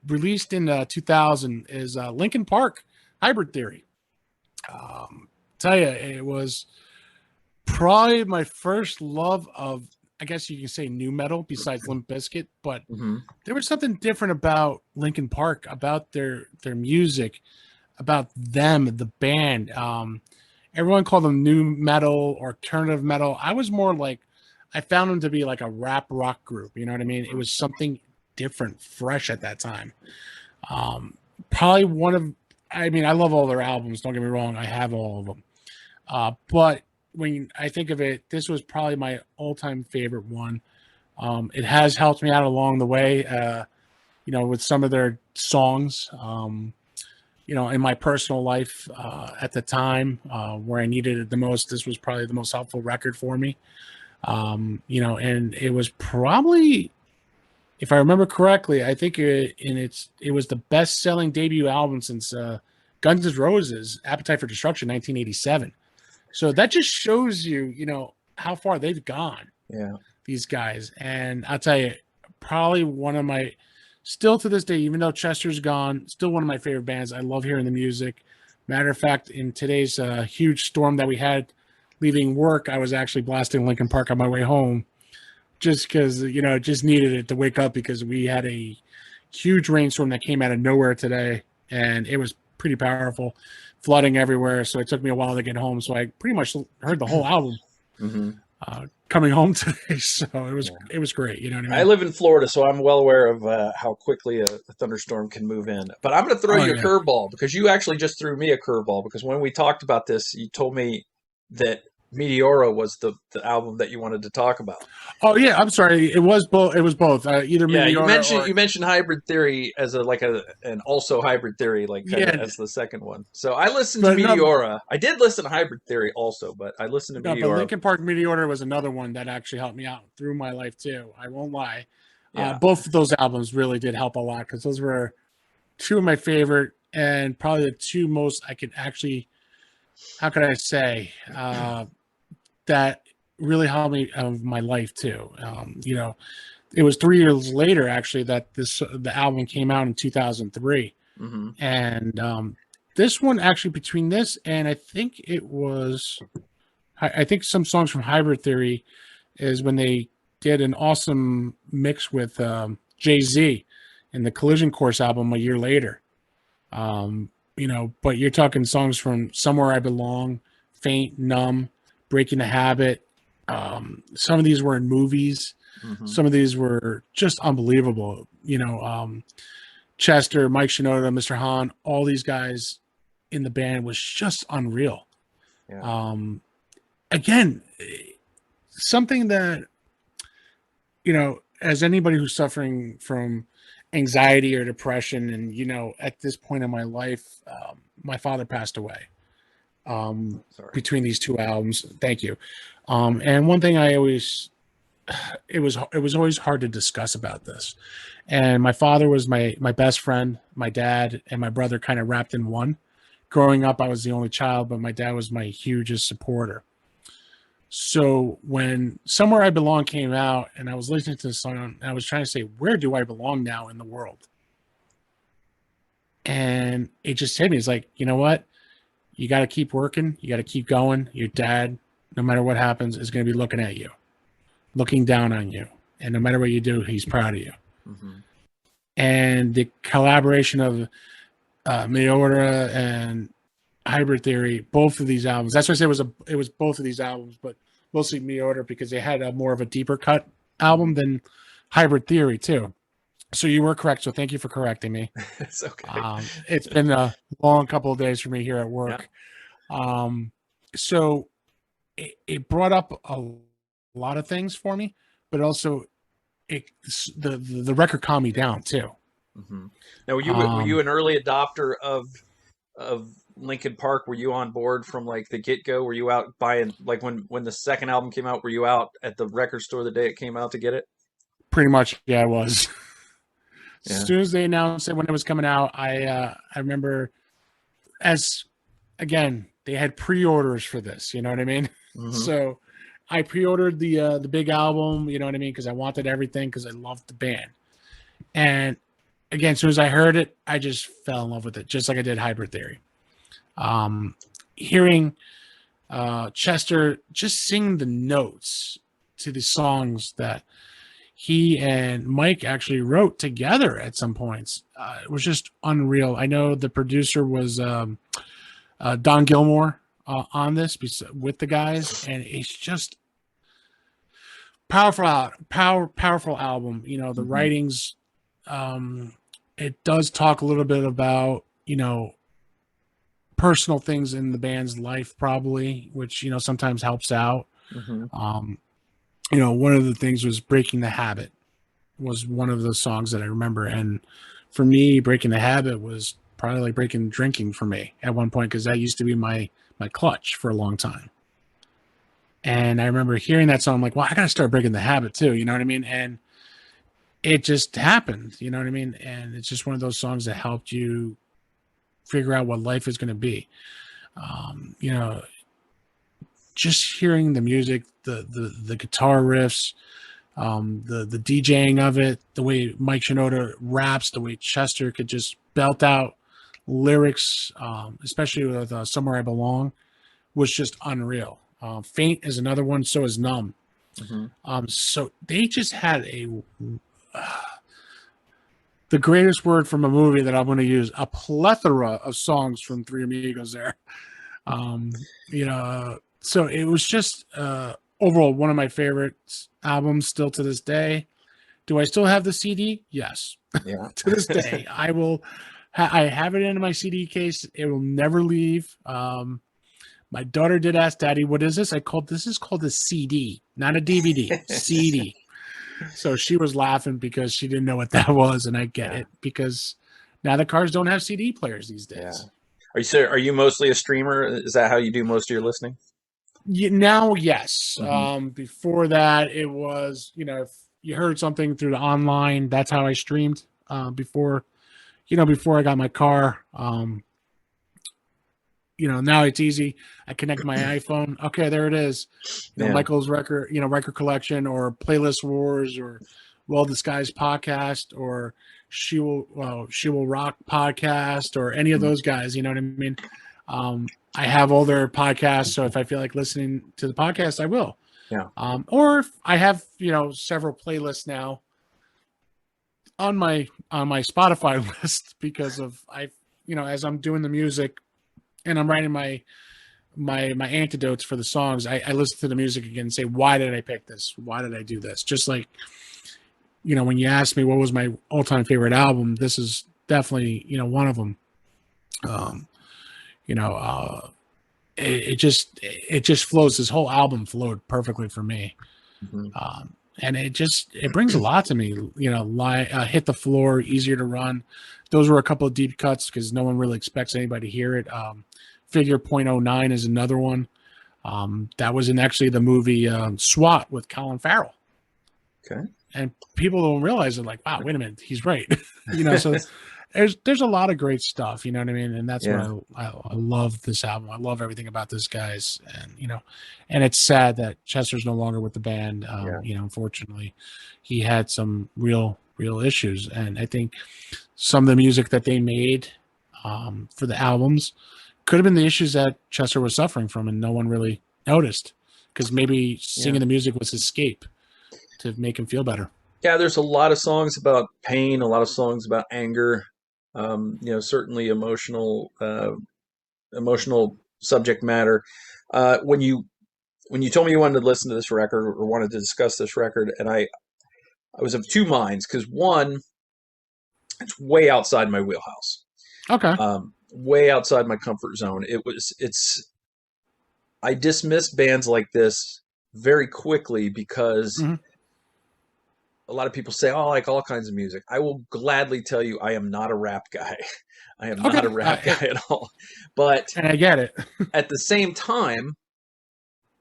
released in 2000 is Linkin Park, Hybrid Theory. Tell you, it was probably my first love of, I guess you can say, new metal besides Limp Bizkit, but there was something different about Linkin Park, about their music, about them, the band. Everyone called them new metal or alternative metal. I was more like, I found them to be like a rap rock group. You know what I mean? It was something different, fresh at that time. Probably I love all their albums. Don't get me wrong. I have all of them. But when I think of it, this was probably my all-time favorite one. It has helped me out along the way, with some of their songs, in my personal life at the time where I needed it the most. This was probably the most helpful record for me. And it was probably, if I remember correctly, I think it was the best-selling debut album since Guns N' Roses' Appetite for Destruction, 1987. So that just shows you, how far they've gone. Yeah. These guys. And I'll tell you, probably one of my, still to this day, even though Chester's gone, still one of my favorite bands. I love hearing the music. Matter of fact, in today's huge storm that we had leaving work, I was actually blasting Linkin Park on my way home just because, just needed it to wake up because we had a huge rainstorm that came out of nowhere today, and it was pretty powerful, flooding everywhere. So it took me a while to get home. So I pretty much heard the whole album coming home today. So it was great. You know what I mean? I live in Florida, so I'm well aware of how quickly a thunderstorm can move in. But I'm going to throw you a curveball, because you actually just threw me a curveball, because when we talked about this, you told me that Meteora was the album that you wanted to talk about. Oh yeah, I'm sorry. It was both. It was both. Either Yeah, Meteora or you mentioned Hybrid Theory as an also Hybrid Theory, like kind of yeah. as the second one. So I listened to But no, Meteora. I did listen to Hybrid Theory also, but I listened to no. But Meteora. Linkin Park Meteora was another one that actually helped me out through my life too. I won't lie. Yeah, Both of those albums really did help a lot because those were two of my favorite and probably the two most I could actually. How could I say that really helped me of my life too? It was 3 years later actually that the album came out in 2003, hmm and this one actually between this and I think it was I think some songs from Hybrid Theory is when they did an awesome mix with Jay-Z in the Collision Course album a year later. But you're talking songs from Somewhere I Belong, Faint, Numb, Breaking the Habit. Some of these were in movies. hmm Some of these were just unbelievable. Chester, Mike Shinoda, Mr. Hahn, all these guys in the band was just unreal. yeah, Again, something that, as anybody who's suffering from anxiety or depression, and, at this point in my life, my father passed away sorry. between these two albums. Thank you. And one thing it was always hard to discuss about this. And my father was my best friend, my dad, and my brother kind of wrapped in one. Growing up, I was the only child, but my dad was my hugest supporter. So when Somewhere I Belong came out and I was listening to the song, and I was trying to say, where do I belong now in the world? And it just hit me. It's like, you know what? You got to keep working. You got to keep going. Your dad, no matter what happens, is going to be looking at you, looking down on you. And no matter what you do, he's proud of you. hmm And the collaboration of Meteora and Hybrid Theory, both of these albums. That's why I say it was both of these albums, but mostly Meteora because they had a more of a deeper cut album than Hybrid Theory too. So you were correct. So thank you for correcting me. It's okay. It's been a long couple of days for me here at Yeah. work. So it brought up a lot of things for me, but also the record calmed me down too. hmm Now, were you Um, an early adopter of Linkin Park? Were you on board from like the get go? Were you out buying like when the second album came out? Were you out at the record store the day it came out to get it? Pretty much, yeah, I was. As Yeah. soon as they announced it when it was coming out, I remember as again they had pre-orders for this. You know what I mean? hmm So I pre-ordered the big album. You know what I mean? Because I wanted everything because I loved the band. And again, as soon as I heard it, I just fell in love with it, just like I did Hybrid Theory. Hearing Chester just sing the notes to the songs that he and Mike actually wrote together at some points. It was just unreal. I know the producer was Don Gilmore on this with the guys, and it's just powerful album. The hmm writings, it does talk a little bit about personal things in the band's life, probably, which sometimes helps out. hmm Um, one of the things was Breaking the Habit was one of the songs that I remember. And for me, Breaking the Habit was probably like breaking drinking for me at one point, because that used to be my clutch for a long time. And I remember hearing that song, I'm like, well, I got to start breaking the habit too. You know what I mean? And it just happened. You know what I mean? And it's just one of those songs that helped you figure out what life is going to be. Um, you know, just hearing the music, the guitar riffs, the DJing of it, the way Mike Shinoda raps, the way Chester could just belt out lyrics, especially with "Somewhere I Belong," was just unreal. Faint is another one. So is Numb. hmm So they just had the greatest word from a movie that I'm going to use, a plethora of songs from Three Amigos there. So it was just overall one of my favorite albums still to this day. Do I still have the CD? Yes. Yeah. To this day, I will. I have it in my CD case. It will never leave. My daughter did ask Daddy, "What is this?" This is called a CD, not a DVD. CD. So she was laughing because she didn't know what that was, and I get Yeah. it because now the cars don't have CD players these Yeah. days. Are you mostly a streamer? Is that how you do most of your listening? Now, yes. Hmm. Before that, it was if you heard something through the online, that's how I streamed. Before I got my car. Now it's easy. I connect my iPhone. Okay, there it is. Yeah. Michael's record collection, or Playlist Wars, or Well Disguised podcast, or She Will Rock podcast, or any of Mhm. those guys. You know what I mean? I have all their podcasts, so if I feel like listening to the podcast, I will. Yeah. Or if I have several playlists now on my Spotify list because of as I'm doing the music and I'm writing my antidotes for the songs, I listen to the music again and say, why did I pick this? Why did I do this? Just like, when you asked me what was my all-time favorite album, this is definitely, one of them. Um, you know, it just flows. This whole album flowed perfectly for me. Mhm. And it brings a lot to me, Hit the Floor, Easier to Run. Those were a couple of deep cuts because no one really expects anybody to hear it. Figure .09 is another one. That was in actually the movie SWAT with Colin Farrell. Okay. And people don't realize it, like, wow, wait a minute, he's right. So there's a lot of great stuff, you know what I mean? And that's what Yeah. I love this album. I love everything about this guys. And it's sad that Chester's no longer with the band. Yeah. Unfortunately, he had some real issues. And I think some of the music that they made for the albums could have been the issues that Chester was suffering from, and no one really noticed because maybe Yeah. singing the music was escape to make him feel better. Yeah. There's a lot of songs about pain, a lot of songs about anger. Certainly emotional subject matter. When you told me you wanted to listen to this record or wanted to discuss this record, and I was of two minds because one, it's way outside my wheelhouse, Okay. way outside my comfort zone. I dismiss bands like this very quickly because Hmm. a lot of people say, "Oh, I like all kinds of music." I will gladly tell you, I am not a rap guy. I am not Okay. a rap guy at all. But And I get it. at the same time,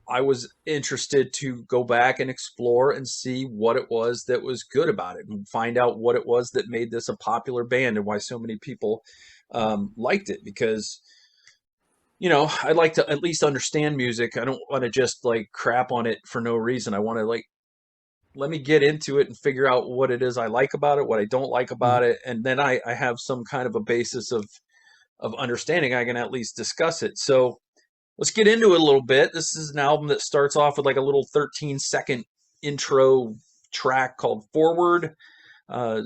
I was interested to go back and explore and see what it was that was good about it and find out what it was that made this a popular band and why so many people liked it. Because, I'd like to at least understand music. I don't want to just like crap on it for no reason. I want to like let me get into it and figure out what it is I like about it, what I don't like Mhm. about it, and then I have some kind of a basis of understanding. I can at least discuss it. So let's get into it a little bit. This is an album that starts off with like a little 13-second intro track called Forward.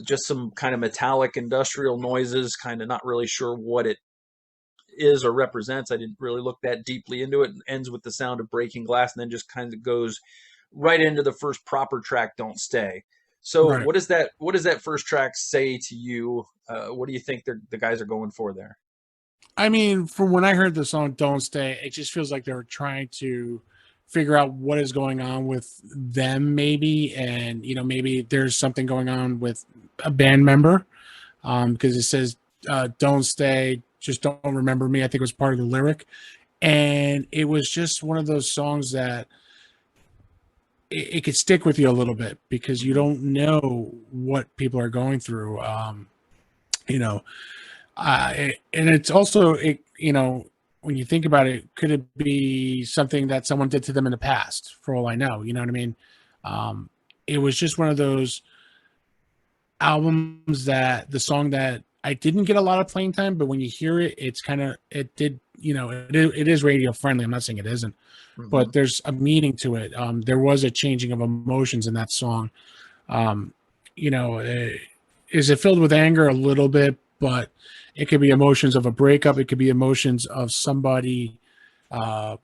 Just some kind of metallic industrial noises, kind of not really sure what it is or represents. I didn't really look that deeply into it. It ends with the sound of breaking glass and then just kind of goes right into the first proper track, Don't Stay. So Right. what does that first track say to you? What do you think the guys are going for there? I mean, from when I heard the song "Don't Stay," it just feels like they were trying to figure out what is going on with them, maybe, and maybe there's something going on with a band member, because it says "Don't stay, just don't remember me." I think it was part of the lyric, and it was just one of those songs that it could stick with you a little bit because you Mm-hmm. don't know what people are going through. You know, and it's also when you think about it, could it be something that someone did to them in the past? For all I know, you know what I mean. Um, it was just one of those albums that the song that I didn't get a lot of playing time, but when you hear it, it's kind of it did it is radio friendly. I'm not saying it isn't, Mm-hmm. but there's a meaning to it. There was a changing of emotions in that song. Um, you know, eh, is it filled with anger a little bit? But it could be emotions of a breakup. It could be emotions of somebody uh,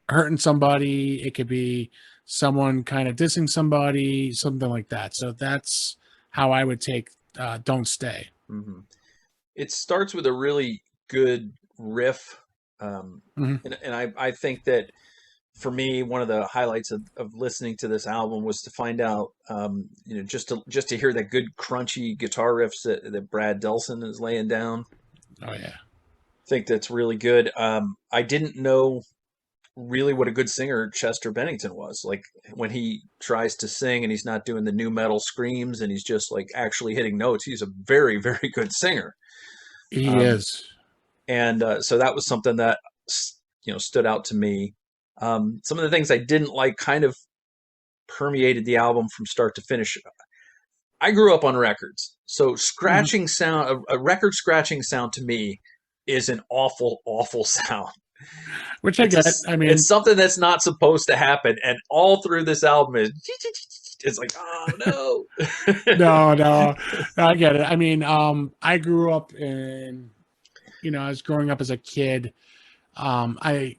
hurting somebody. It could be someone kind of dissing somebody, something like that. So that's how I would take "Don't Stay." Mm-hmm. It starts with a really good riff. Mhm. And I think that for me, one of the highlights of listening to this album was to find out, just to hear that good crunchy guitar riffs that Brad Delson is laying down. Oh yeah. I think that's really good. I didn't know really what a good singer Chester Bennington was. Like when he tries to sing and he's not doing the new metal screams and he's just like actually hitting notes, he's a very, very good singer. He Um, is. and so that was something that stood out to me. Some of the things I didn't like kind of permeated the album from start to finish. I grew up on records, so Mhm. scratching sound, a record scratching sound to me is an awful, awful sound. Which I It's get. I it's mean, something that's not supposed to happen, and all through this album is it's like, oh no. no, I get it. I mean, I grew up in, I was growing up as a kid. I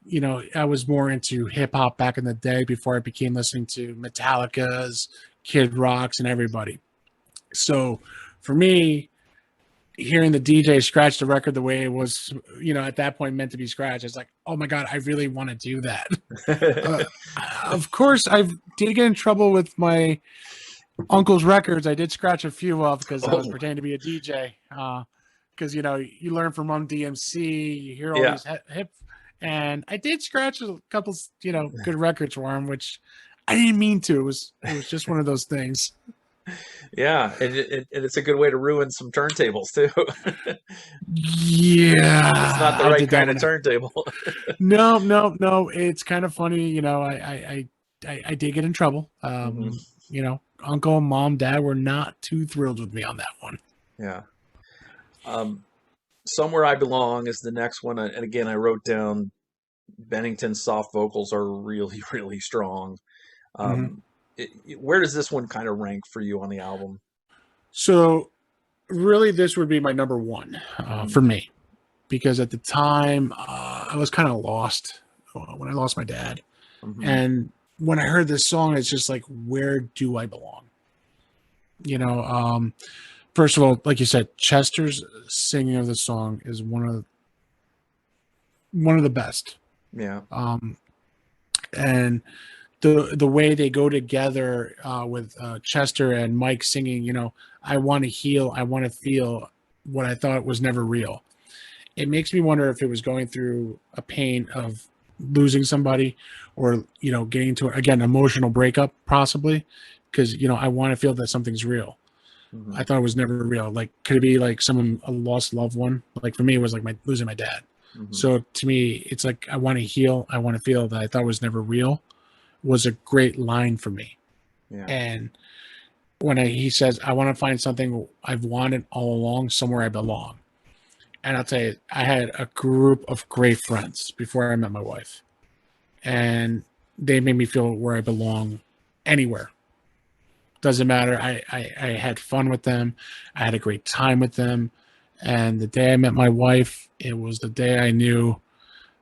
was more into hip hop back in the day before I became listening to Metallica's, Kid Rocks, and everybody. So for me, hearing the DJ scratch the record the way it was, at that point meant to be scratched, it's like, oh my God, I really want to do that. Uh, of course, I did get in trouble with my uncle's records. I did scratch a few of because I was Oh pretending to be a DJ. Because you learn from Run DMC, you hear all yeah, these hip, and I did scratch a couple, good records for him, which I didn't mean to. It was just one of those things. yeah, and it's a good way to ruin some turntables too. If it's not Yeah, the I right did that kind of one. turntable. No, no, no. It's kind of funny. I did get in trouble. Hmm. Uncle, mom, dad were not too thrilled with me on that one. Yeah. Um, Somewhere I Belong is the next one, and again, I wrote down Bennington's soft vocals are really, really strong. Mhm. Um, where does this one kind of rank for you on the album? So, really, this would be my number one Hmm. for me because at the time I was kind of lost when I lost my dad, Hmm. and when I heard this song, it's just like, where do I belong? You know, first of all, like you said, Chester's singing of the song is one of the best. Yeah. Um, and the way they go together with Chester and Mike singing, I want to heal, I want to feel what I thought was never real. It makes me wonder if it was going through a pain of losing somebody or getting to again emotional breakup possibly because I want to feel that something's real. Hmm. I thought it was never real. Like, could it be like someone a lost loved one? Like for me, it was like my losing my dad. Hmm. So to me, it's like I want to heal. I want to feel that I thought was never real. Was a great line for me. Yeah. And when he says, "I want to find something I've wanted all along, somewhere I belong." And I'll tell you, I had a group of great friends before I met my wife, and they made me feel where I belong anywhere. Doesn't matter. I had fun with them. I had a great time with them. And the day I met my wife, it was the day I knew,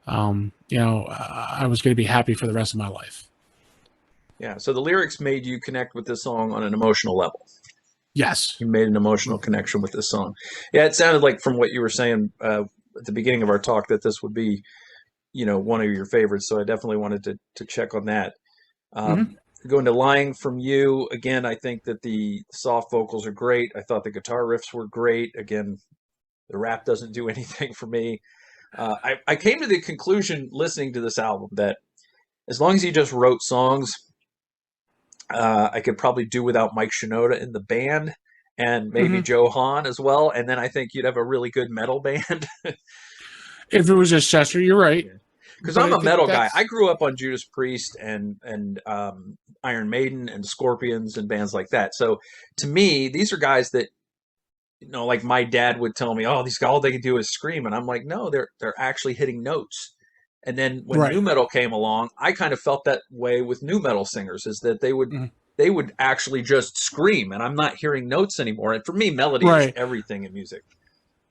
I was going to be happy for the rest of my life. Yeah. So the lyrics made you connect with this song on an emotional level. Yes. You made an emotional connection with this song. Yeah, it sounded like from what you were saying at the beginning of our talk that this would be, one of your favorites. So I definitely wanted to check on that. Mm-hmm. Going to Lying from You again, I think that the soft vocals are great. I thought the guitar riffs were great. Again, the rap doesn't do anything for me. I came to the conclusion listening to this album that as long as he just wrote songs, I could probably do without Mike Shinoda in the band and maybe Mm-hmm. Joe Hahn as well. And then I think you'd have a really good metal band. If it was just Chester, you're right. Yeah. Because But I'm I a think metal guy. I that's grew up on Judas Priest and Iron Maiden and Scorpions and bands like that. So to me, these are guys that like my dad would tell me, "Oh, these guys all they can do is scream," and I'm like, "No, they're actually hitting notes." And then when new right. metal came along, I kind of felt that way with new metal singers, is that Mhm. they would actually just scream, and I'm not hearing notes anymore. And for me, melody is Right. everything in music.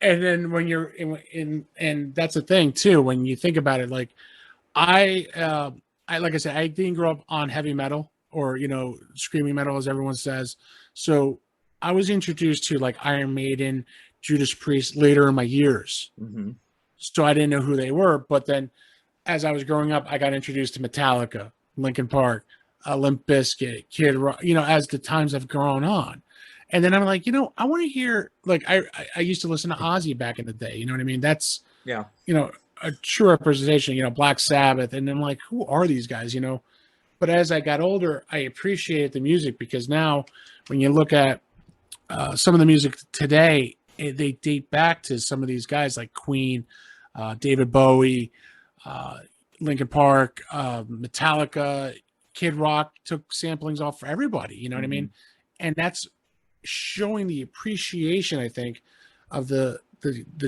And then when you're and that's the thing too, when you think about it, like I, uh, I like I said, I didn't grow up on heavy metal or screaming metal as everyone says. So I was introduced to like Iron Maiden, Judas Priest later in my years. Hmm. so I didn't know who they were. But then as I was growing up, I got introduced to Metallica, Linkin Park, Limp Bizkit, Kid Rock, as the times have gone on. And then I'm like, I want to hear, like, I used to listen to Ozzy back in the day. You know what I mean? That's, Yeah. a true representation, Black Sabbath. And I'm like, who are these guys, But as I got older, I appreciated the music because now when you look at some of the music today, they date back to some of these guys like Queen, David Bowie, uh, Linkin Park, Metallica, Kid Rock took samplings off for everybody. You know what I Mm-hmm. mean? And that's showing the appreciation, I think, of the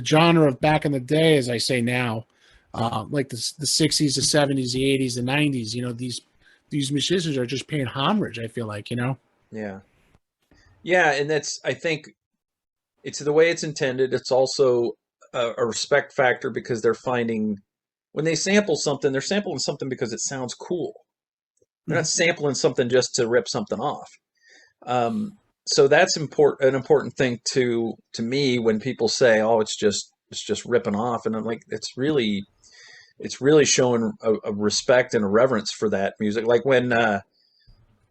genre of back in the day, as I say now, like the 60s, the 70s, the 80s, the 90s. These musicians are just paying homage. I feel like. Yeah. Yeah, and that's, I think, it's the way it's intended. It's also a respect factor because they're finding when they sample something, they're sampling something because it sounds cool. They're not Mhm. sampling something just to rip something off. So that's an important thing to me when people say, "Oh, it's just ripping off," and I'm like, it's really showing a respect and a reverence for that music. Like when I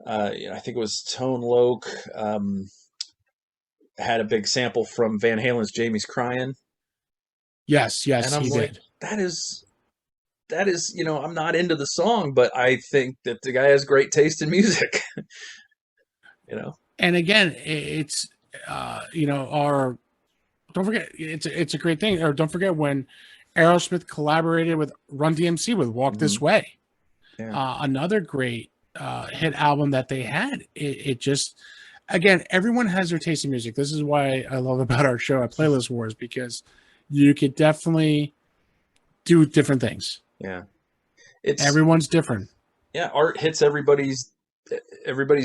think it was Tone Loc had a big sample from Van Halen's "Jamie's Crying," Yes, and yes, I'm he like, did. that is, I'm not into the song, but I think that the guy has great taste in music. you know. And again, it's our don't forget it's a great thing. Or don't forget when Aerosmith collaborated with Run DMC with Walk Hmm. This Way. Yeah. Another great hit album that they had. It just again, everyone has their taste in music. This is why I love about our show at Playlist Wars because you could definitely do different things. Yeah. It's Everyone's different. yeah, art hits everybody's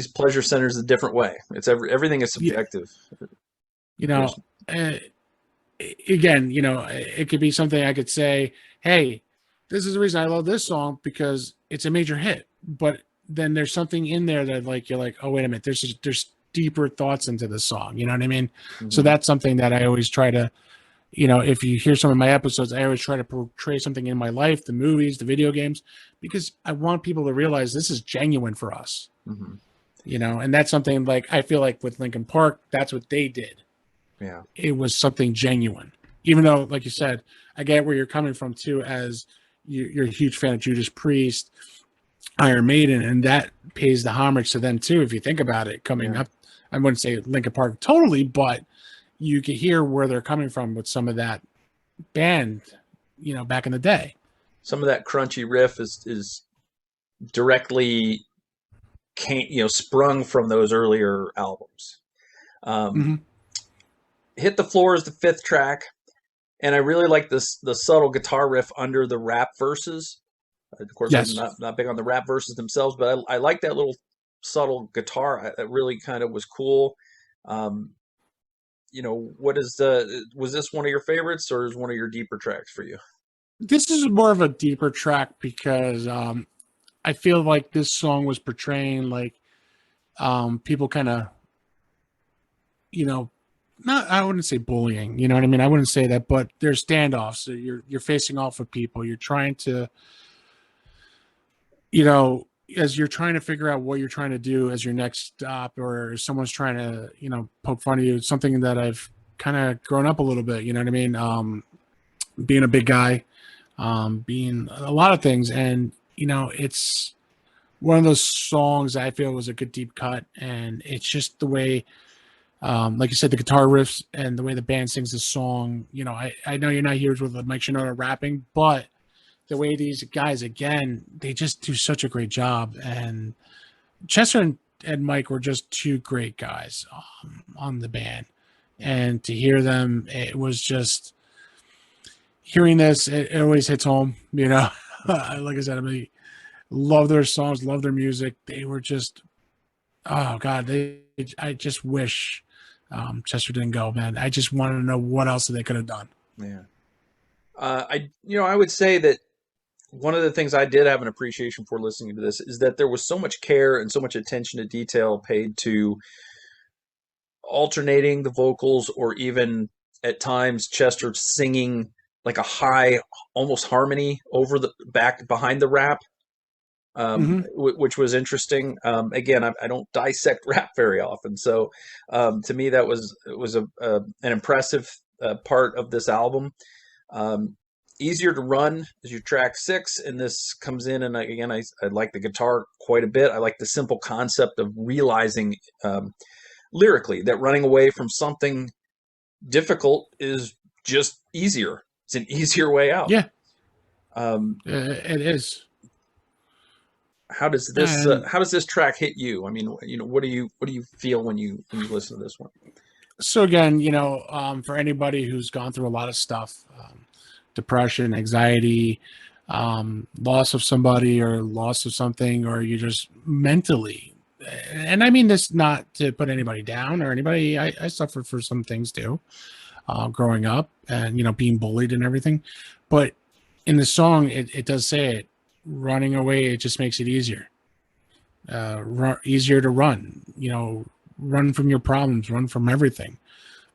pleasure centers a different way. Everything is Yeah, subjective. you There's know, uh, again, it could be something I could say, hey, this is the reason I love this song because it's a major hit. But then there's something in there that like you're like, oh wait a minute, there's deeper thoughts into the song. You know what I mean? So hmm that's something that I always try to, if you hear some of my episodes, I always try to portray something in my life, the movies, the video games, because I want people to realize this is genuine for us. hmm And that's something like I feel like with Linkin Park, that's what they did. Yeah. It was something genuine. Even though, like you said, I get where you're coming from too, as you're a huge fan of Judas Priest, Iron Maiden, and that pays the homage to them too. If you think about it, coming Yeah. up, I wouldn't say Linkin Park totally, but you can hear where they're coming from with some of that band, back in the day. Some of that crunchy riff is directly sprung from those earlier albums. Um, Mm-hmm. Hit the Floor is the fifth track, and I really like the subtle guitar riff under the rap verses. Of course, I'm Yes. not big on the rap verses themselves, but I like that little subtle guitar. That really kind of was cool. Um, what is was this one of your favorites, or is one of your deeper tracks for you? This is more of a deeper track because I feel like this song was portraying like people kind of, you know, not I wouldn't say bullying, you know what I mean? I wouldn't say that, but there's standoffs. So you're facing off with people. You're trying to, as you're trying to figure out what you're trying to do as your next stop, or someone's trying to, poke fun of you. It's something that I've kind of grown up a little bit. You know what I mean? Being a big guy, being a lot of things, and it's one of those songs I feel was a good deep cut, and it's just the way. Like you said, the guitar riffs and the way the band sings the song. I know you're not here with Mike Shinoda rapping, but the way these guys, again, they just do such a great job. And Chester and Mike were just two great guys on the band. Yeah. And to hear them, it was just hearing this, it always hits home, Like I said, I mean, love their songs, love their music. They were just, oh God, I just wish Chester didn't go, man. I just wanted to know what else they could have done. Yeah. I would say that one of the things I did have an appreciation for listening to this is that there was so much care and so much attention to detail paid to alternating the vocals, or even at times Chester singing like a high, almost harmony over the back behind the rap, Hmm. which was interesting. Again, I don't dissect rap very often, so to me that was an impressive part of this album. Um, Easier to Run is your track 6, and this comes in, and again, I like the guitar quite a bit. I like the simple concept of realizing lyrically that running away from something difficult is just easier. It's an easier way out. Yeah, Um, it is. And how does this track hit you? I mean, what do you feel when you listen to this one? so again, for anybody who's gone through a lot of stuff, depression, anxiety, loss of somebody or loss of something, or you just mentally, and I mean this not to put anybody down or anybody, I suffered for some things too, growing up and, being bullied and everything. But in the song, it does say it, running away, it just makes it easier, easier to run, run from your problems, run from everything.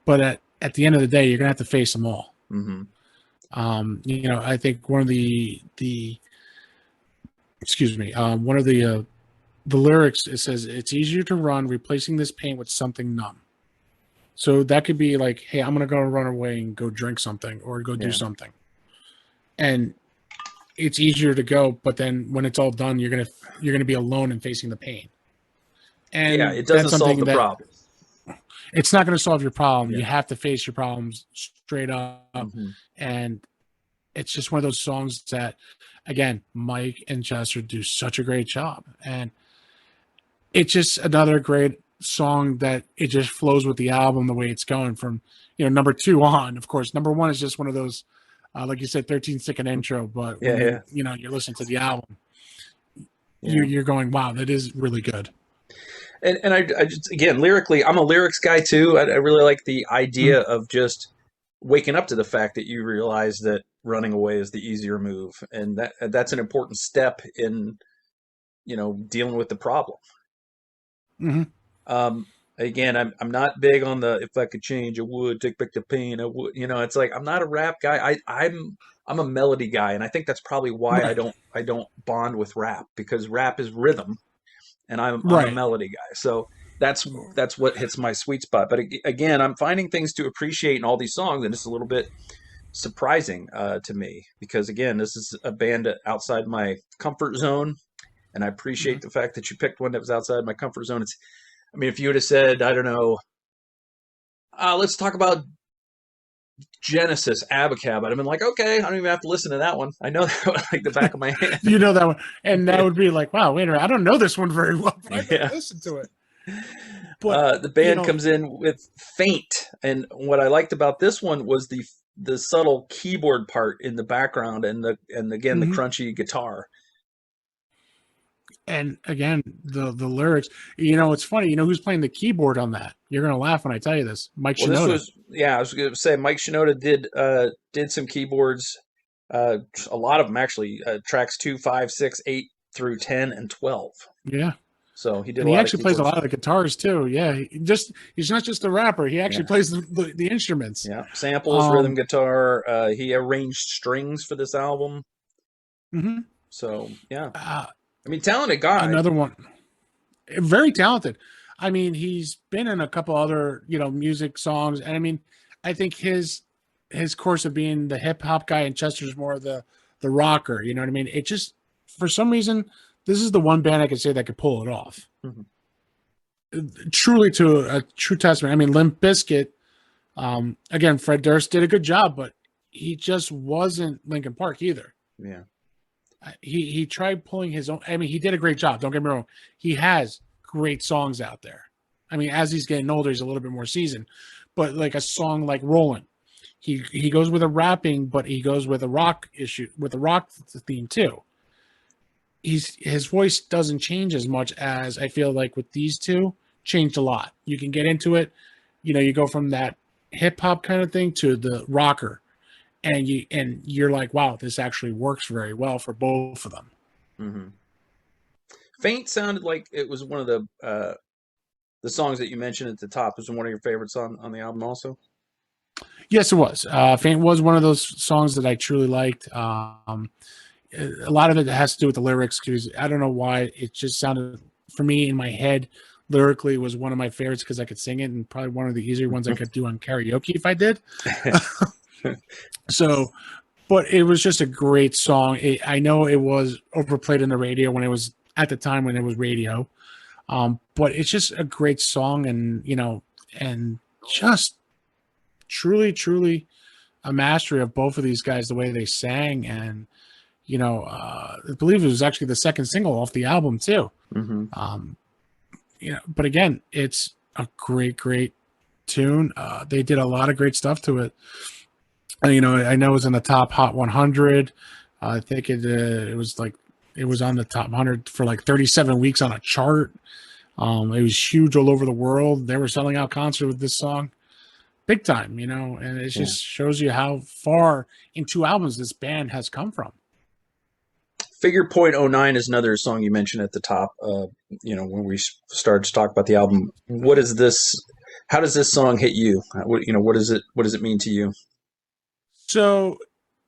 But at the end of the day, you're going to have to face them all. Mm-hmm. I think one of the excuse me, one of the lyrics, it says it's easier to run, replacing this pain with something numb. So that could be like, hey, I'm gonna go run away and go drink something or go do Yeah. something, and it's easier to go. But then when it's all done, you're gonna be alone and facing the pain, Yeah, and it that's doesn't solve something the that problem. it's not going to solve your problem. Yeah. You have to face your problems straight up, Mm-hmm. and it's just one of those songs that, again, Mike and Chester do such a great job, and it's just another great song that it just flows with the album the way it's going from number 2 on. Of course, number 1 is just one of those, like you said, 13-second intro, but Yeah, when yeah, you're listening to the album, yeah. you're going, wow, that is really good. And I just, again, lyrically, I'm a lyrics guy too. I really like the Mm-hmm. idea of just waking up to the fact that you realize that running away is the easier move, and that's an important step in dealing with the problem. Mm-hmm. Um, Again, I'm not big on the if I could change, I would take back the pain. I would, it's like I'm not a rap guy. I'm a melody guy, and I think that's probably why Right, I don't bond with rap because rap is rhythm, and I'm a right. melody guy. So that's what hits my sweet spot. But again, I'm finding things to appreciate in all these songs, and it's a little bit surprising to me because again, this is a band outside my comfort zone, and I Mm-hmm. appreciate the fact that you picked one that was outside my comfort zone. I mean, if you would have said, I don't know, let's talk about Genesis, Abacab, I'd have been like, okay, I don't even have to listen to that one. I know that one like the back of my hand. You know that one, and that would be like, wow, wait a minute, I don't know this one very well, but I better Yeah. listen to it. But The you band know, comes in with Faint, and what I liked about this one was the subtle keyboard part in the background, and again the mhm. crunchy guitar. And again, the lyrics. It's funny. Who's playing the keyboard on that? You're gonna laugh when I tell you this. Mike Well, this Shinoda. was yeah. I was going to say Mike Shinoda did some keyboards, a lot of them actually. Tracks 2, 5, 6, 8 through 10 and 12. Yeah, So he did and a he lot of actually plays a keyboards. lot of the guitars too. Yeah, he's not just a rapper. He actually Yeah, plays the instruments. yeah. Samples, rhythm Um, guitar. He arranged strings for this album. mhm. So yeah, uh, I mean, talented guy. Another one, very talented. I mean, he's been in a couple other music songs, and I mean, I think his course of being the hip hop guy and Chester's more of the rocker. You know what I mean? It just for some reason this is the one band I could say that could pull it off. Mhm. Truly to a true testament. I mean, Limp Bizkit. Again, Fred Durst did a good job, but he just wasn't Linkin Park either. Yeah. He tried pulling his own. I mean, he did a great job. Don't get me wrong. He has great songs out there. I mean, as he's getting older, he's a little bit more seasoned. But like a song like "Rollin'," he goes with a rapping, but he goes with a rock issue with a rock theme too. His voice doesn't change as much as I feel like with these two changed a lot. You can get into it. You go from that hip hop kind of thing to the rocker, and you're like, wow, this actually works very well for both of them. Hmm. Faint sounded like it was one of the songs that you mentioned at the top. Was one of your favorites on the album also? Yes, it was. Faint was one of those songs that I truly liked. A lot of it has to do with the lyrics because I don't know why it just sounded for me in my head lyrically was one of my favorites because I could sing it and probably one of the easier ones I could do on karaoke if I did. So, but it was just a great song. I know it was overplayed in the radio when it was at the time when it was radio, but it's just a great song, and and just truly, truly a mastery of both of these guys, the way they sang, and I believe it was actually the second single off the album too. Mm-hmm. But again, it's a great, great tune. They did a lot of great stuff to it. I know it was in the top Hot 100. I think it was like it was on the top 100 for like 37 weeks on a chart. It was huge all over the world. They were selling out concerts with this song, big time. And it just shows you how far in 2 albums this band has come from. Figure .09 is another song you mentioned at the top. When we started to talk about the album, what is this? How does this song hit you? What is it? What does it mean to you? So,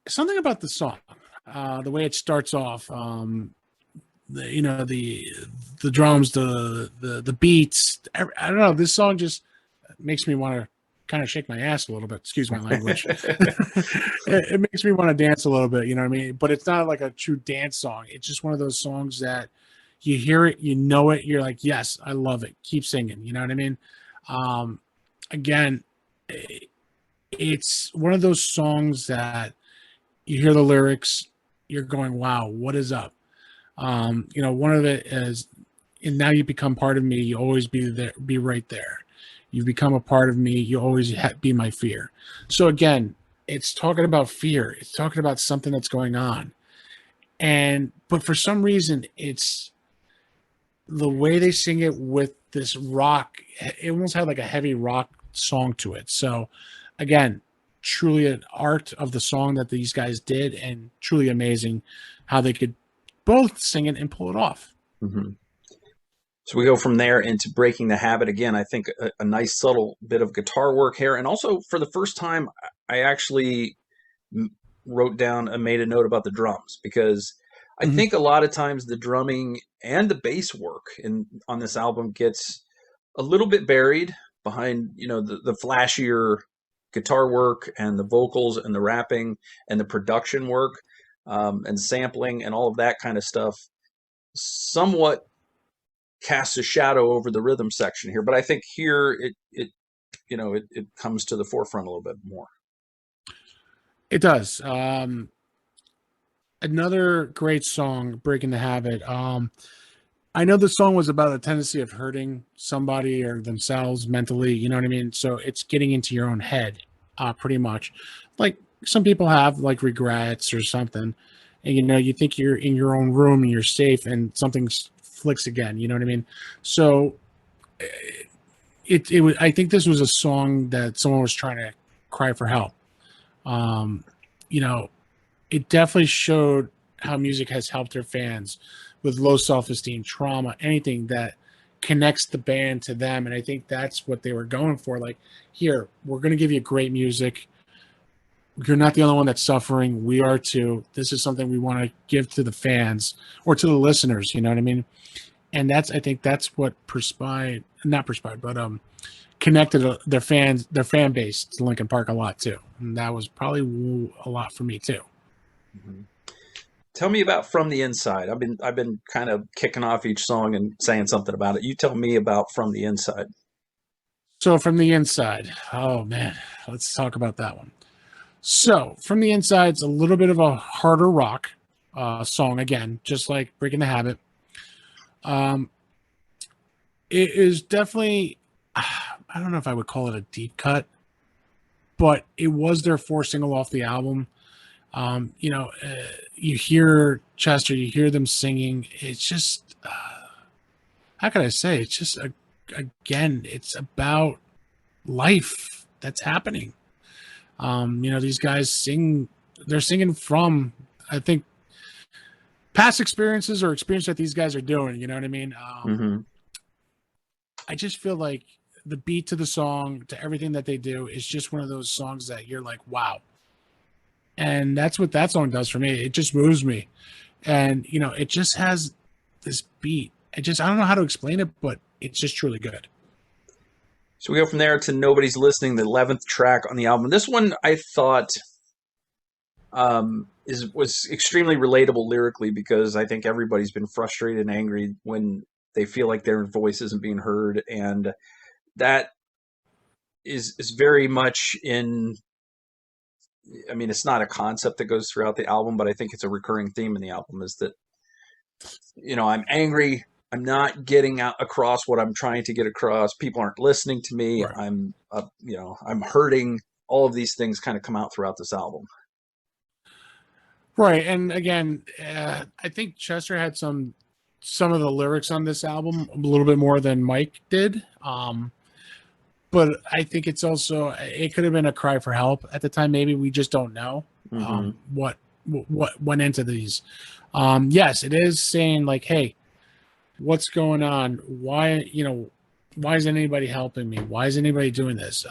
something about the song, the way it starts off, the drums, the beats. I don't know. This song just makes me want to kind of shake my ass a little bit. Excuse my language. It makes me want to dance a little bit. You know what I mean? But it's not like a true dance song. It's just one of those songs that you hear it, you know it, you're like, yes, I love it. Keep singing. You know what I mean? Again, it's one of those songs that you hear the lyrics, you're going, wow, what is up? One of it is, and now you become part of me. You always be there, be right there. You become a part of me. You always be my fear. So again, it's talking about fear. It's talking about something that's going on. But for some reason, it's the way they sing it with this rock. It almost had like a heavy rock song to it. So again, truly an art of the song that these guys did, and truly amazing how they could both sing it and pull it off. Mm-hmm. So we go from there into Breaking the Habit. Again, I think a nice subtle bit of guitar work here. And also for the first time, I actually wrote down and made a note about the drums, because I think a lot of times the drumming and the bass work on this album gets a little bit buried behind, the flashier guitar work and the vocals and the rapping and the production work, and sampling and all of that kind of stuff somewhat casts a shadow over the rhythm section here. But I think here it comes to the forefront a little bit more. It does. Another great song, Breaking the Habit. I know the song was about a tendency of hurting somebody or themselves mentally, you know what I mean? So it's getting into your own head, pretty much. Like some people have like regrets or something. And you think you're in your own room and you're safe, and something flicks again, you know what I mean? So it was, I think this was a song that someone was trying to cry for help. It definitely showed how music has helped their fans with low self-esteem, trauma, anything that connects the band to them. And I think that's what they were going for. Like, here, we're going to give you great music. You're not the only one that's suffering. We are too. This is something we want to give to the fans or to the listeners. You know what I mean? And I think that's what connected their fan base to Linkin Park a lot too. And that was probably a lot for me too. Mm-hmm. Tell me about From the Inside. I've been kind of kicking off each song and saying something about it. You tell me about From the Inside. So From the Inside. Oh man, let's talk about that one. So From the Inside, it's a little bit of a harder rock song again, just like Breaking the Habit. It is definitely, I don't know if I would call it a deep cut, but it was their fourth single off the album. You hear Chester, you hear them singing. It's just, how can I say? It's just, again, it's about life that's happening. These guys they're singing from, I think, past experiences or experience that these guys are doing. You know what I mean? I just feel like the beat to the song, to everything that they do, is just one of those songs that you're like, wow. And that's what that song does for me. It just moves me. And, it just has this beat. I don't know how to explain it, but it's just truly good. So we go from there to Nobody's Listening, the 11th track on the album. This one I thought was extremely relatable lyrically, because I think everybody's been frustrated and angry when they feel like their voice isn't being heard, and that is very much in. I mean, it's not a concept that goes throughout the album, but I think it's a recurring theme in the album, is that I'm angry. I'm not getting out across what I'm trying to get across. People aren't listening to me. Right. I'm hurting. All of these things kind of come out throughout this album. Right. And again, I think Chester had some of the lyrics on this album a little bit more than Mike did. But I think it's also, it could have been a cry for help at the time. Maybe we just don't know what went into these. Yes, it is saying like, hey, what's going on? Why isn't anybody helping me? Why is anybody doing this?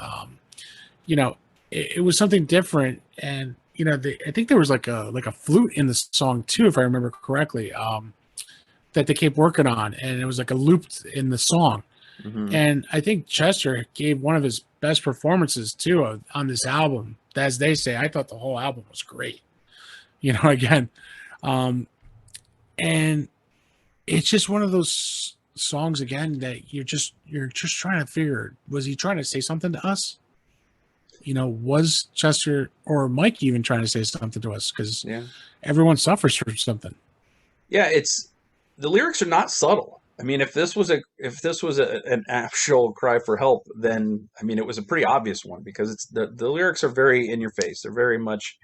It was something different. And, I think there was like a flute in the song too, if I remember correctly, that they kept working on. And it was like a loop in the song. Mm-hmm. And I think Chester gave one of his best performances too on this album. As they say, I thought the whole album was great. Again, and it's just one of those songs again that you're just trying to figure, was he trying to say something to us? Was Chester or Mike even trying to say something to us? Because everyone suffers from something. Yeah, the lyrics are not subtle. I mean, if this was an actual cry for help, then I mean, it was a pretty obvious one, because it's the lyrics are very in your face. They're very much,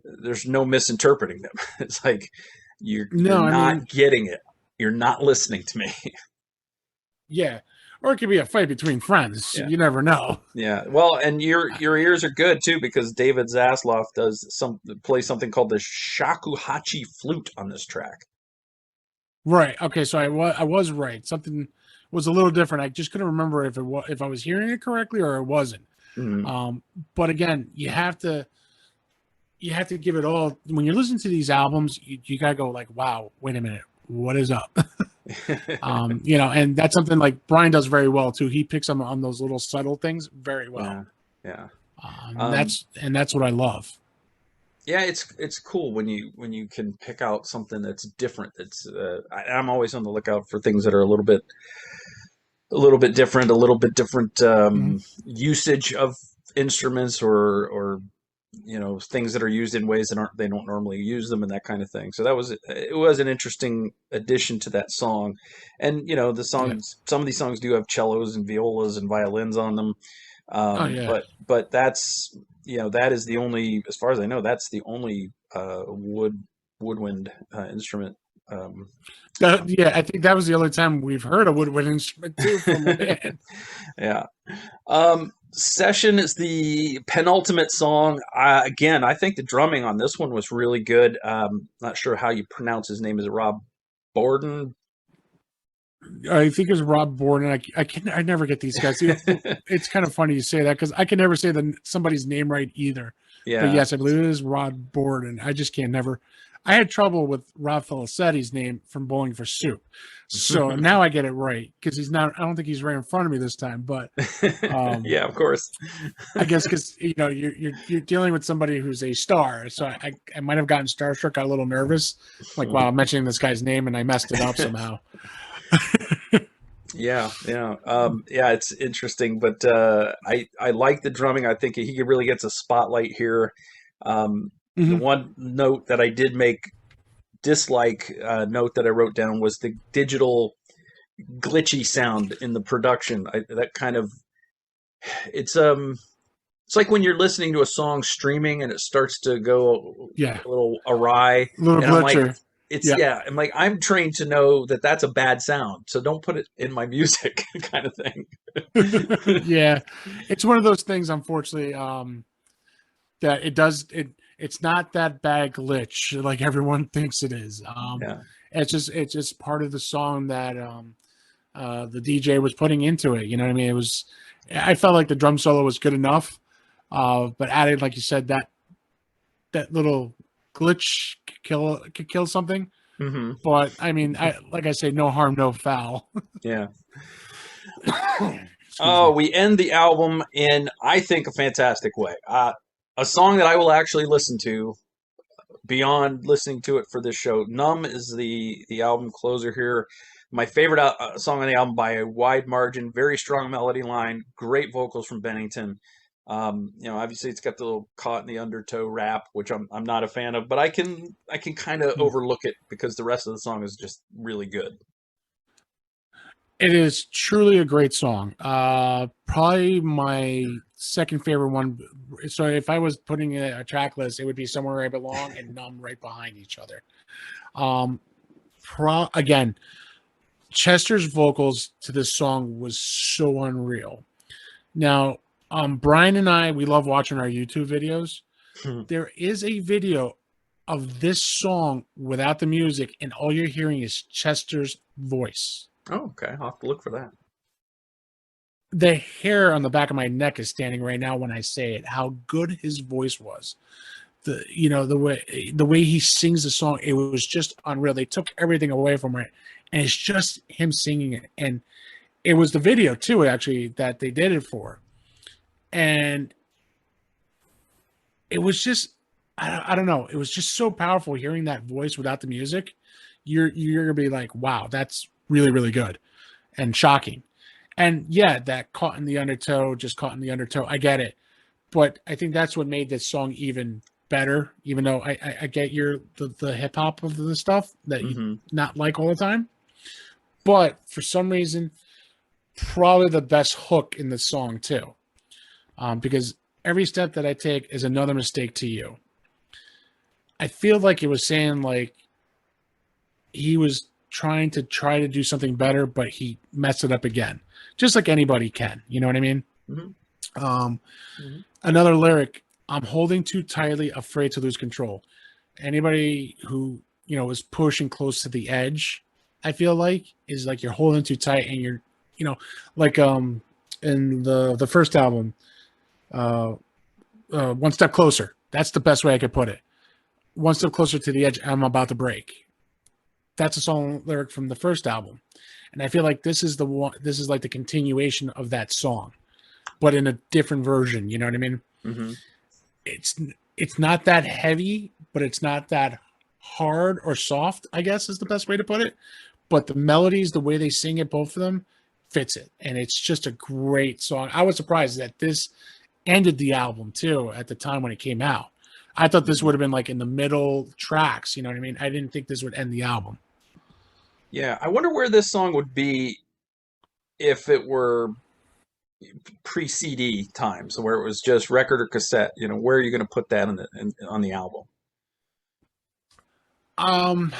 there's no misinterpreting them. It's like you're not getting it. You're not listening to me. Yeah. Or it could be a fight between friends. Yeah. You never know. Yeah. Well, and your ears are good too, because David Zasloff plays something called the shakuhachi flute on this track. Right. Okay. So I was right. Something was a little different. I just couldn't remember if I was hearing it correctly or it wasn't. Mm-hmm. But again, you have to give it all. When you're listening to these albums, you gotta go like, wow, wait a minute, what is up? And that's something like Brian does very well too. He picks up on those little subtle things very well. Yeah. That's what I love. Yeah, it's cool when you can pick out something that's different. That's I'm always on the lookout for things that are a little bit different usage of instruments, or things that are used in ways that they don't normally use them, and that kind of thing. So it was an interesting addition to that song. And the songs, some of these songs do have cellos and violas and violins on them. But that's that is the only, as far as I know, that's the only woodwind instrument. I think that was the only time we've heard a woodwind instrument too from a band. Yeah. Session is the penultimate song. Again, I think the drumming on this one was really good. Not sure how you pronounce his name. Is it Rob Borden? I think it's Rob Borden. I never get these guys. It's kind of funny you say that, because I can never say somebody's name right either. Yeah. But yes, I believe it is Rob Borden. I just can't never. I had trouble with Rob Felicetti's name from Bowling for Soup. So now I get it right, because he's not. I don't think he's right in front of me this time. But yeah, of course. I guess because you're dealing with somebody who's a star. So I might have gotten starstruck, got a little nervous, like, wow, I'm mentioning this guy's name and I messed it up somehow. Yeah. It's interesting, but I like the drumming. I think he really gets a spotlight here. The one note that I did dislike note that I wrote down was the digital glitchy sound in the production. It's like when you're listening to a song streaming and it starts to go a little awry, a little glitcher. I'm like, I'm trained to know that that's a bad sound, so don't put it in my music, kind of thing. Yeah, it's one of those things, unfortunately, that it's not that bad glitch like everyone thinks it is. It's just part of the song that the DJ was putting into it. You know what I mean? I felt like the drum solo was good enough, but added, like you said, that little glitch could kill something. Hmm. But I mean, like I say, no harm, no foul. Yeah. Excuse Oh, me. we end the album in, I think, a fantastic way. A song that I will actually listen to beyond listening to it for this show. "Numb" is the album closer here. My favorite song on the album by a wide margin. Very strong melody line. Great vocals from Bennington. Obviously it's got the little caught in the undertow rap, which I'm not a fan of, but I can kind of overlook it because the rest of the song is just really good. It is truly a great song. Probably my second favorite one. So if I was putting a track list, it would be "Somewhere I Belong" and "Numb" right behind each other. Um, again, Chester's vocals to this song was so unreal. Now, Brian and I, we love watching our YouTube videos. There is a video of this song without the music, and all you're hearing is Chester's voice. Oh, okay. I'll have to look for that. The hair on the back of my neck is standing right now when I say it. How good his voice was. The way he sings the song, it was just unreal. They took everything away from it, and it's just him singing it. And it was the video too, actually, that they did it for. And it was just, I don't know. It was just so powerful hearing that voice without the music. You're gonna be like, wow, that's really, really good and shocking. And yeah, that caught in the undertow, just caught in the undertow. I get it, but I think that's what made this song even better. Even though I get the hip hop of the stuff that you Hmm. not like all the time, but for some reason, probably the best hook in the song too, because every step that I take is another mistake to you. I feel like it was saying like he was try to do something better, but he messed it up again, just like anybody can. You know what I mean? Hmm. Um, Hmm. Another lyric: "I'm holding too tightly, afraid to lose control." Anybody who is pushing close to the edge, I feel like, is like you're holding too tight, and you're, like in the first album, uh, "One Step Closer." That's the best way I could put it. One step closer to the edge, I'm about to break. That's a song lyric from the first album, and I feel like this is the one. This is like the continuation of that song, but in a different version. You know what I mean? Hmm. It's it's not that heavy, but it's not that hard or soft, I guess is the best way to put it. But the melodies, the way they sing it, both of them fits it. And it's just a great song. I was surprised that this ended the album too at the time when it came out. I thought this Hmm. would have been like in the middle tracks, you know what I mean? I didn't think this would end the album. Yeah, I wonder where this song would be if it were pre-CD times, where it was just record or cassette. Where are you going to put that on the album? Um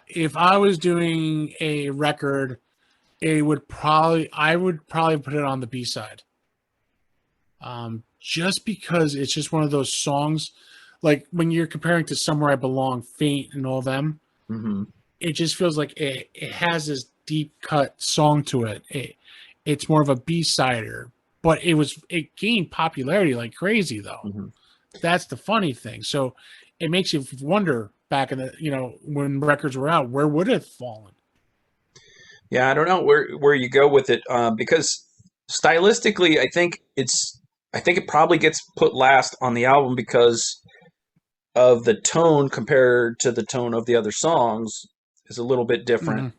if I was doing a record, I would probably put it on the B side. Just because it's just one of those songs, like when you're comparing to "Somewhere I Belong," "Faint," and all them, Hmm. it just feels like it has this deep cut song to it. It's more of a B-sider, but it gained popularity like crazy though. Hmm. That's the funny thing. So it makes you wonder back in the when records were out, where would it have fallen? Yeah, I don't know where you go with it, because stylistically, I think it probably gets put last on the album because of the tone compared to the tone of the other songs is a little bit different.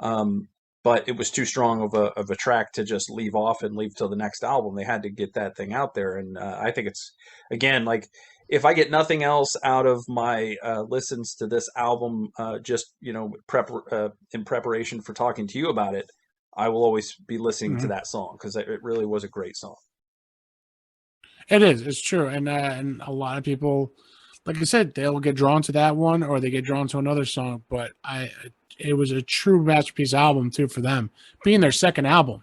Hmm. Um, but it was too strong of a track to just leave off and leave till the next album. They had to get that thing out there, and I think it's, again, like, if I get nothing else out of my listens to this album, just in preparation for talking to you about it, I will always be listening to Hmm. that song because it really was a great song. It is. It's true, and a lot of people, like I said, they'll get drawn to that one or they get drawn to another song. But it was a true masterpiece album too for them, being their second album.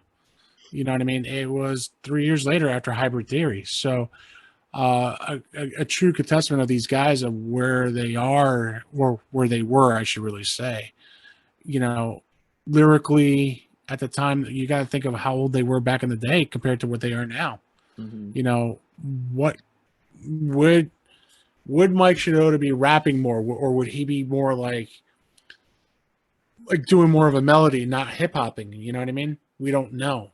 You know what I mean? It was 3 years later after Hybrid Theory, so a true testament of these guys of where they are or where they were, I should really say. You know, lyrically, at the time, you got to think of how old they were back in the day compared to what they are now. Hmm. You know, what would Mike Shinoda be rapping more, or would he be more like doing more of a melody, not hip hopping? You know what I mean? We don't know,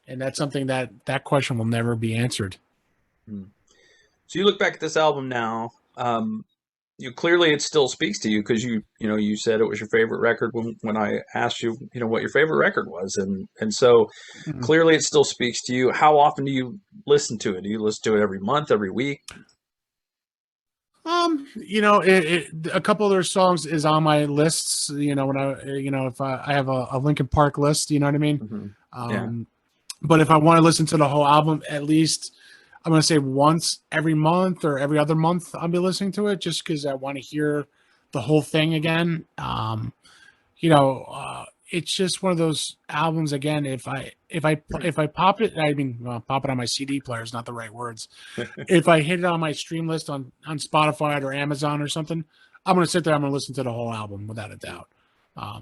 and that's something that question will never be answered. So you look back at this album now. You clearly it still speaks to you because you said it was your favorite record when I asked you what your favorite record was, and so Mhm. clearly it still speaks to you. How often do you listen to it? Do you listen to it every month, every week? A couple of their songs is on my lists. When if I have a Linkin Park list, you know what I mean. Hmm. Yeah. Um, but if I want to listen to the whole album, at least I'm going to say once every month or every other month, I'll be listening to it just because I want to hear the whole thing again. It's just one of those albums again. If I pop it, I mean, well, pop it on my CD player is not the right words. If I hit it on my stream list on Spotify or Amazon or something, I'm going to sit there. I'm going to listen to the whole album without a doubt.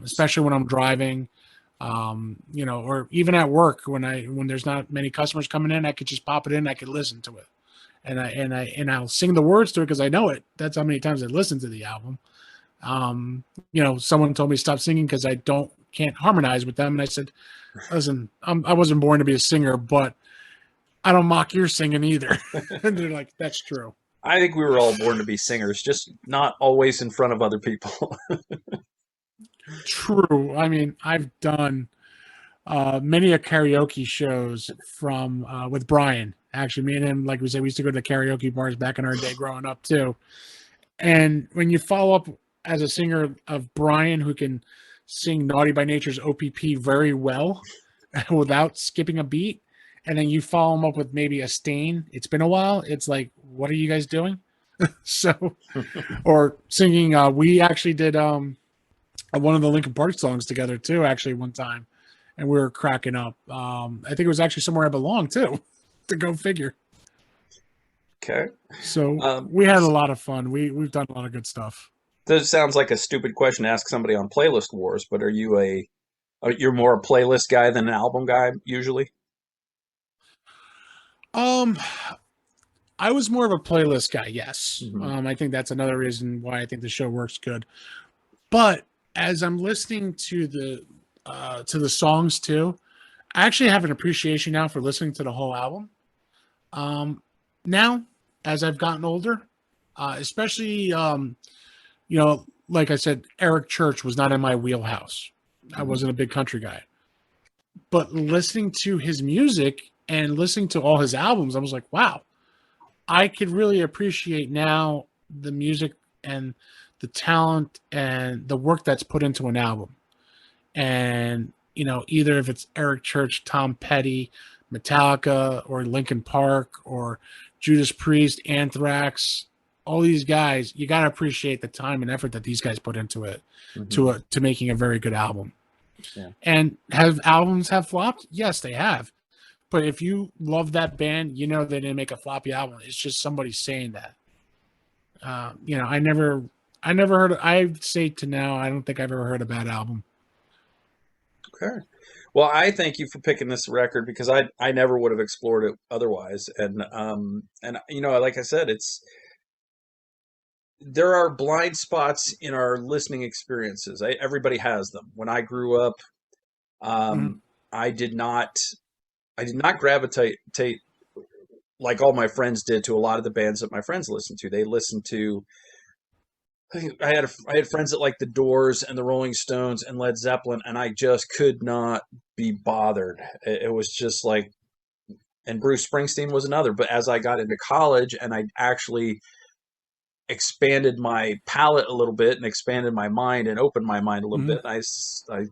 Especially when I'm driving, or even at work when there's not many customers coming in, I could just pop it in. I could listen to it, and I'll sing the words to it because I know it. That's how many times I listened to the album. Someone told me stop singing because I can't harmonize with them, and I said, "Listen, I wasn't born to be a singer, but I don't mock your singing either." And they're like, "That's true." I think we were all born to be singers, just not always in front of other people. True. I mean, I've done many a karaoke shows from with Brian. Actually, me and him, like we said, we used to go to karaoke bars back in our day growing up too. And when you follow up as a singer of Brian, who can sing Naughty by Nature's OPP very well without skipping a beat, and then you follow him up with maybe a Stain, It's Been a While, it's like, what are you guys doing? So, or singing, we actually did one of the Linkin Park songs together too, actually, one time, and we were cracking up. I think it was actually Somewhere I Belong too, to go figure. Okay. So Um, we had a lot of fun. We've done a lot of good stuff. this sounds like a stupid question to ask somebody on Playlist Wars, but you're more a playlist guy than an album guy usually? Um, I was more of a playlist guy. Yes. Hmm. I think that's another reason why I think the show works good. But as I'm listening to the songs too, I actually have an appreciation now for listening to the whole album. Um, Now, as I've gotten older, especially like I said, Eric Church was not in my wheelhouse. I Hmm. wasn't a big country guy, but listening to his music and listening to all his albums, I was like, wow, I could really appreciate now the music and the talent and the work that's put into an album. And, either if it's Eric Church, Tom Petty, Metallica, or Linkin Park, or Judas Priest, Anthrax, all these guys, you got to appreciate the time and effort that these guys put into it Hmm. to making a very good album. Yeah. And have albums have flopped? Yes, they have. But if you love that band, you know they didn't make a floppy album. It's just somebody saying that. I never heard. I'd say to now, I don't think I've ever heard a bad album. Okay. Well, I thank you for picking this record because I never would have explored it otherwise. And like I said, there are blind spots in our listening experiences. Everybody has them. When I grew up, Mhm. um, I did not gravitate like all my friends did to a lot of the bands that my friends listened to. They listened to I had friends that liked the Doors and the Rolling Stones and Led Zeppelin, and I just could not be bothered. It was just like, and Bruce Springsteen was another. But as I got into college and I actually expanded my palette a little bit and expanded my mind and opened my mind a little Mhm. bit,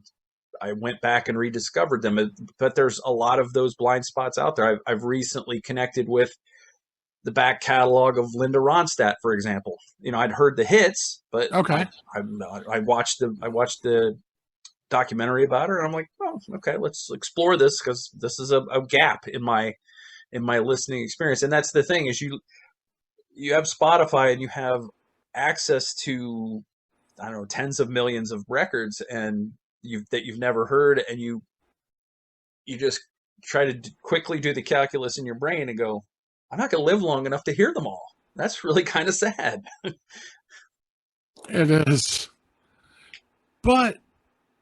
I went back and rediscovered them. But there's a lot of those blind spots out there. I've recently connected with the back catalog of Linda Ronstadt, for example. I'd heard the hits, but Okay. I watched the documentary about her, and I'm like, oh, okay, let's explore this because this is a gap in my listening experience. And that's the thing is you have Spotify and you have access to I don't know tens of millions of records and you've never heard, and you just try to quickly do the calculus in your brain and go, I'm not going to live long enough to hear them all. That's really kind of sad. It is. But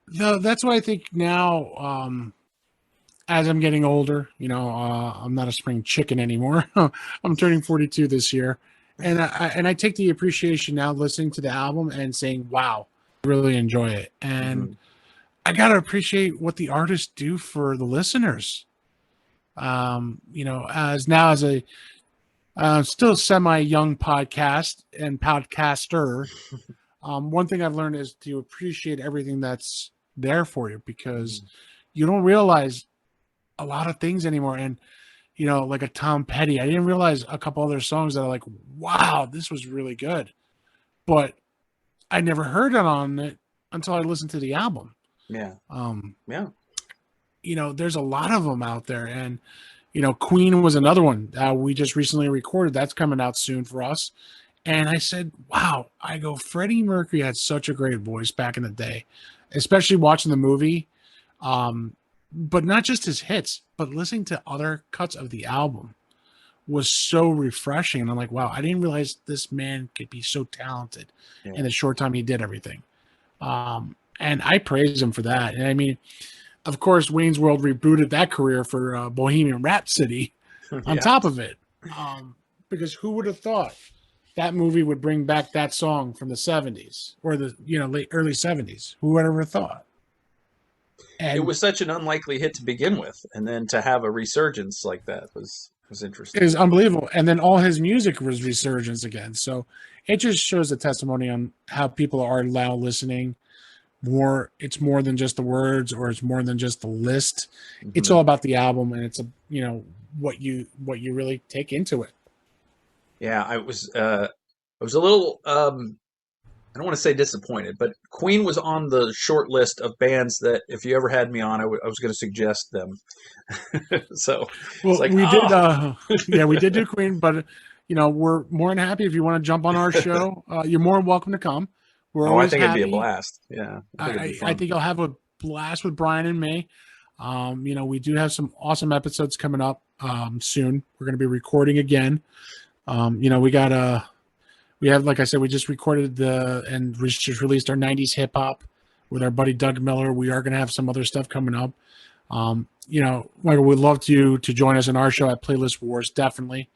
that's why I think now, as I'm getting older, I'm not a spring chicken anymore. I'm turning 42 this year. And I take the appreciation now listening to the album and saying, wow, I really enjoy it. And I got to appreciate what the artists do for the listeners. As a still semi-young podcast and podcaster, one thing I've learned is to appreciate everything that's there for you, because you don't realize a lot of things anymore. And, like a Tom Petty, I didn't realize a couple other songs that are like, wow, this was really good. But I never heard it on it until I listened to the album. Yeah. There's a lot of them out there. And, Queen was another one we just recently recorded. That's coming out soon for us. And I said, wow, Freddie Mercury had such a great voice back in the day, especially watching the movie. But not just his hits, but listening to other cuts of the album was so refreshing. And I'm like, wow, I didn't realize this man could be so talented in the short time he did everything. And I praise him for that. And I mean, of course, Wayne's World rebooted that career for Bohemian Rhapsody on top of it. Because who would have thought that movie would bring back that song from the 70s or the early 70s? Who would ever thought? And it was such an unlikely hit to begin with, and then to have a resurgence like that was interesting. It was unbelievable. And then all his music was resurgence again. So it just shows a testimony on how people are now listening. It's more than just the words, or it's more than just the list. It's all about the album, and it's what you really take into it. Yeah, I was a little I don't want to say disappointed, but Queen was on the short list of bands that if you ever had me on, I was going to suggest them. So, well, we did, we did do Queen, but we're more than happy if you want to jump on our show. You're more than welcome to come. We're always I think happy. It'd be a blast. Yeah, I think I'll have a blast with Brian and me. We do have some awesome episodes coming up soon. We're going to be recording again. We have, like I said, we just recorded and we just released our 90s hip hop with our buddy Doug Miller. We are going to have some other stuff coming up. Michael, we'd love you to join us in our show at Playlist Wars, definitely.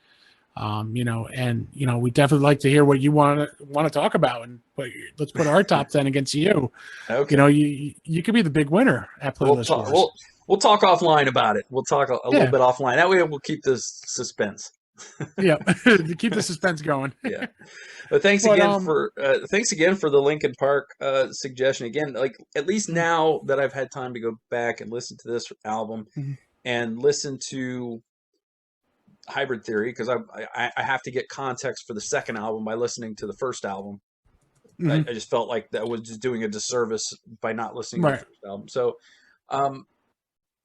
We definitely like to hear what you want to talk about, and let's put our top 10 against you. Okay. You could be the big winner at Playlist Wars. We'll talk offline about it. We'll talk a little bit offline. That way we'll keep this suspense. Yeah, to keep the suspense going. Yeah, but thanks again for the Linkin Park suggestion. Again, like, at least now that I've had time to go back and listen to this album and listen to Hybrid Theory, because I have to get context for the second album by listening to the first album. I just felt like that was just doing a disservice by not listening to the first album. So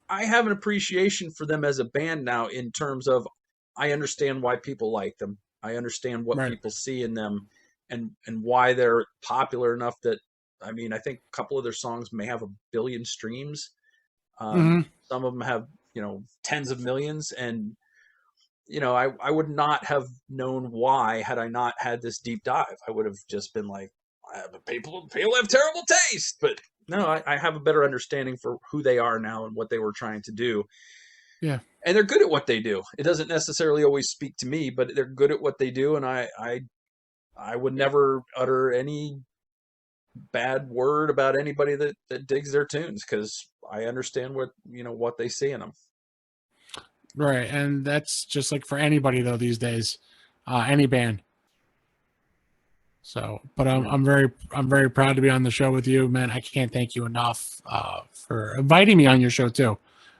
I have an appreciation for them as a band now, in terms of I understand why people like them. I understand what people see in them, and why they're popular enough that, I mean, I think a couple of their songs may have 1 billion streams. Some of them have, tens of millions. And, I would not have known why had I not had this deep dive. I would have just been like, people have terrible taste. But no, I have a better understanding for who they are now and what they were trying to do. Yeah. And they're good at what they do. It doesn't necessarily always speak to me, but they're good at what they do. And I would never utter any bad word about anybody that digs their tunes, because I understand what they see in them. Right. And that's just like for anybody though these days, any band. So, but I'm very proud to be on the show with you, man. I can't thank you enough for inviting me on your show too.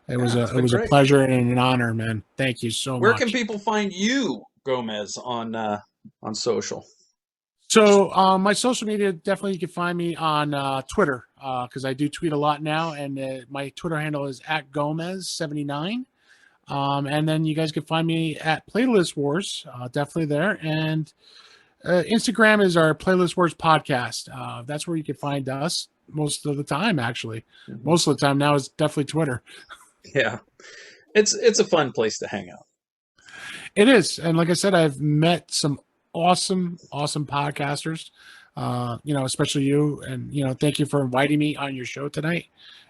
It was a pleasure and an honor, man. Thank you so much. Where can people find you, Gomez, on social? So my social media, definitely you can find me on Twitter, because I do tweet a lot now, and my Twitter handle is @Gomez79. And then you guys can find me at Playlist Wars, definitely there. And Instagram is our Playlist Wars podcast. That's where you can find us most of the time, actually. Most of the time now is definitely Twitter. Yeah, it's a fun place to hang out. It is, and like I said, I've met some awesome podcasters. Especially you, and thank you for inviting me on your show tonight.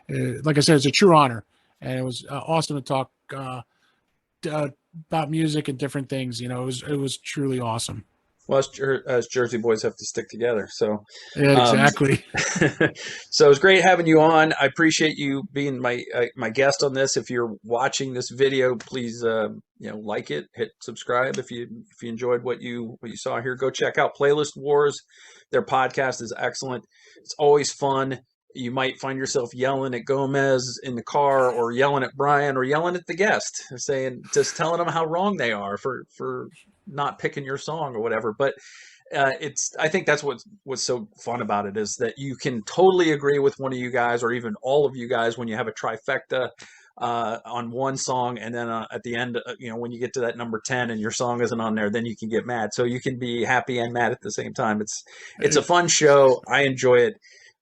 Like I said, it's a true honor, and it was awesome to talk about music and different things. It was truly awesome. Well, as Jersey boys have to stick together. So, Yeah, um, exactly. so it was great having you on. I appreciate you being my guest on this. If you're watching this video, please like it, hit subscribe if you enjoyed what you saw here. Go check out Playlist Wars. Their podcast is excellent. It's always fun. You might find yourself yelling at Gomez in the car, or yelling at Brian, or yelling at the guest, saying, just telling them how wrong they are for not picking your song or whatever. But I think that's what's so fun about it, is that you can totally agree with one of you guys, or even all of you guys, when you have a trifecta on one song, and then at the end, when you get to that number 10 and your song isn't on there, then you can get mad. So you can be happy and mad at the same time. It's a fun show. I enjoy it.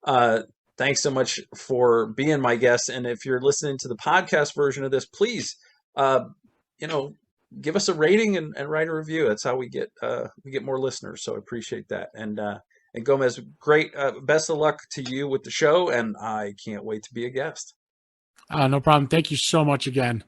Uh, Thanks so much for being my guest. And if you're listening to the podcast version of this, please, uh, you know, give us a rating and write a review. That's how we get more listeners. So I appreciate that. And Gomez, great. Best of luck to you with the show, and I can't wait to be a guest. No problem. Thank you so much again.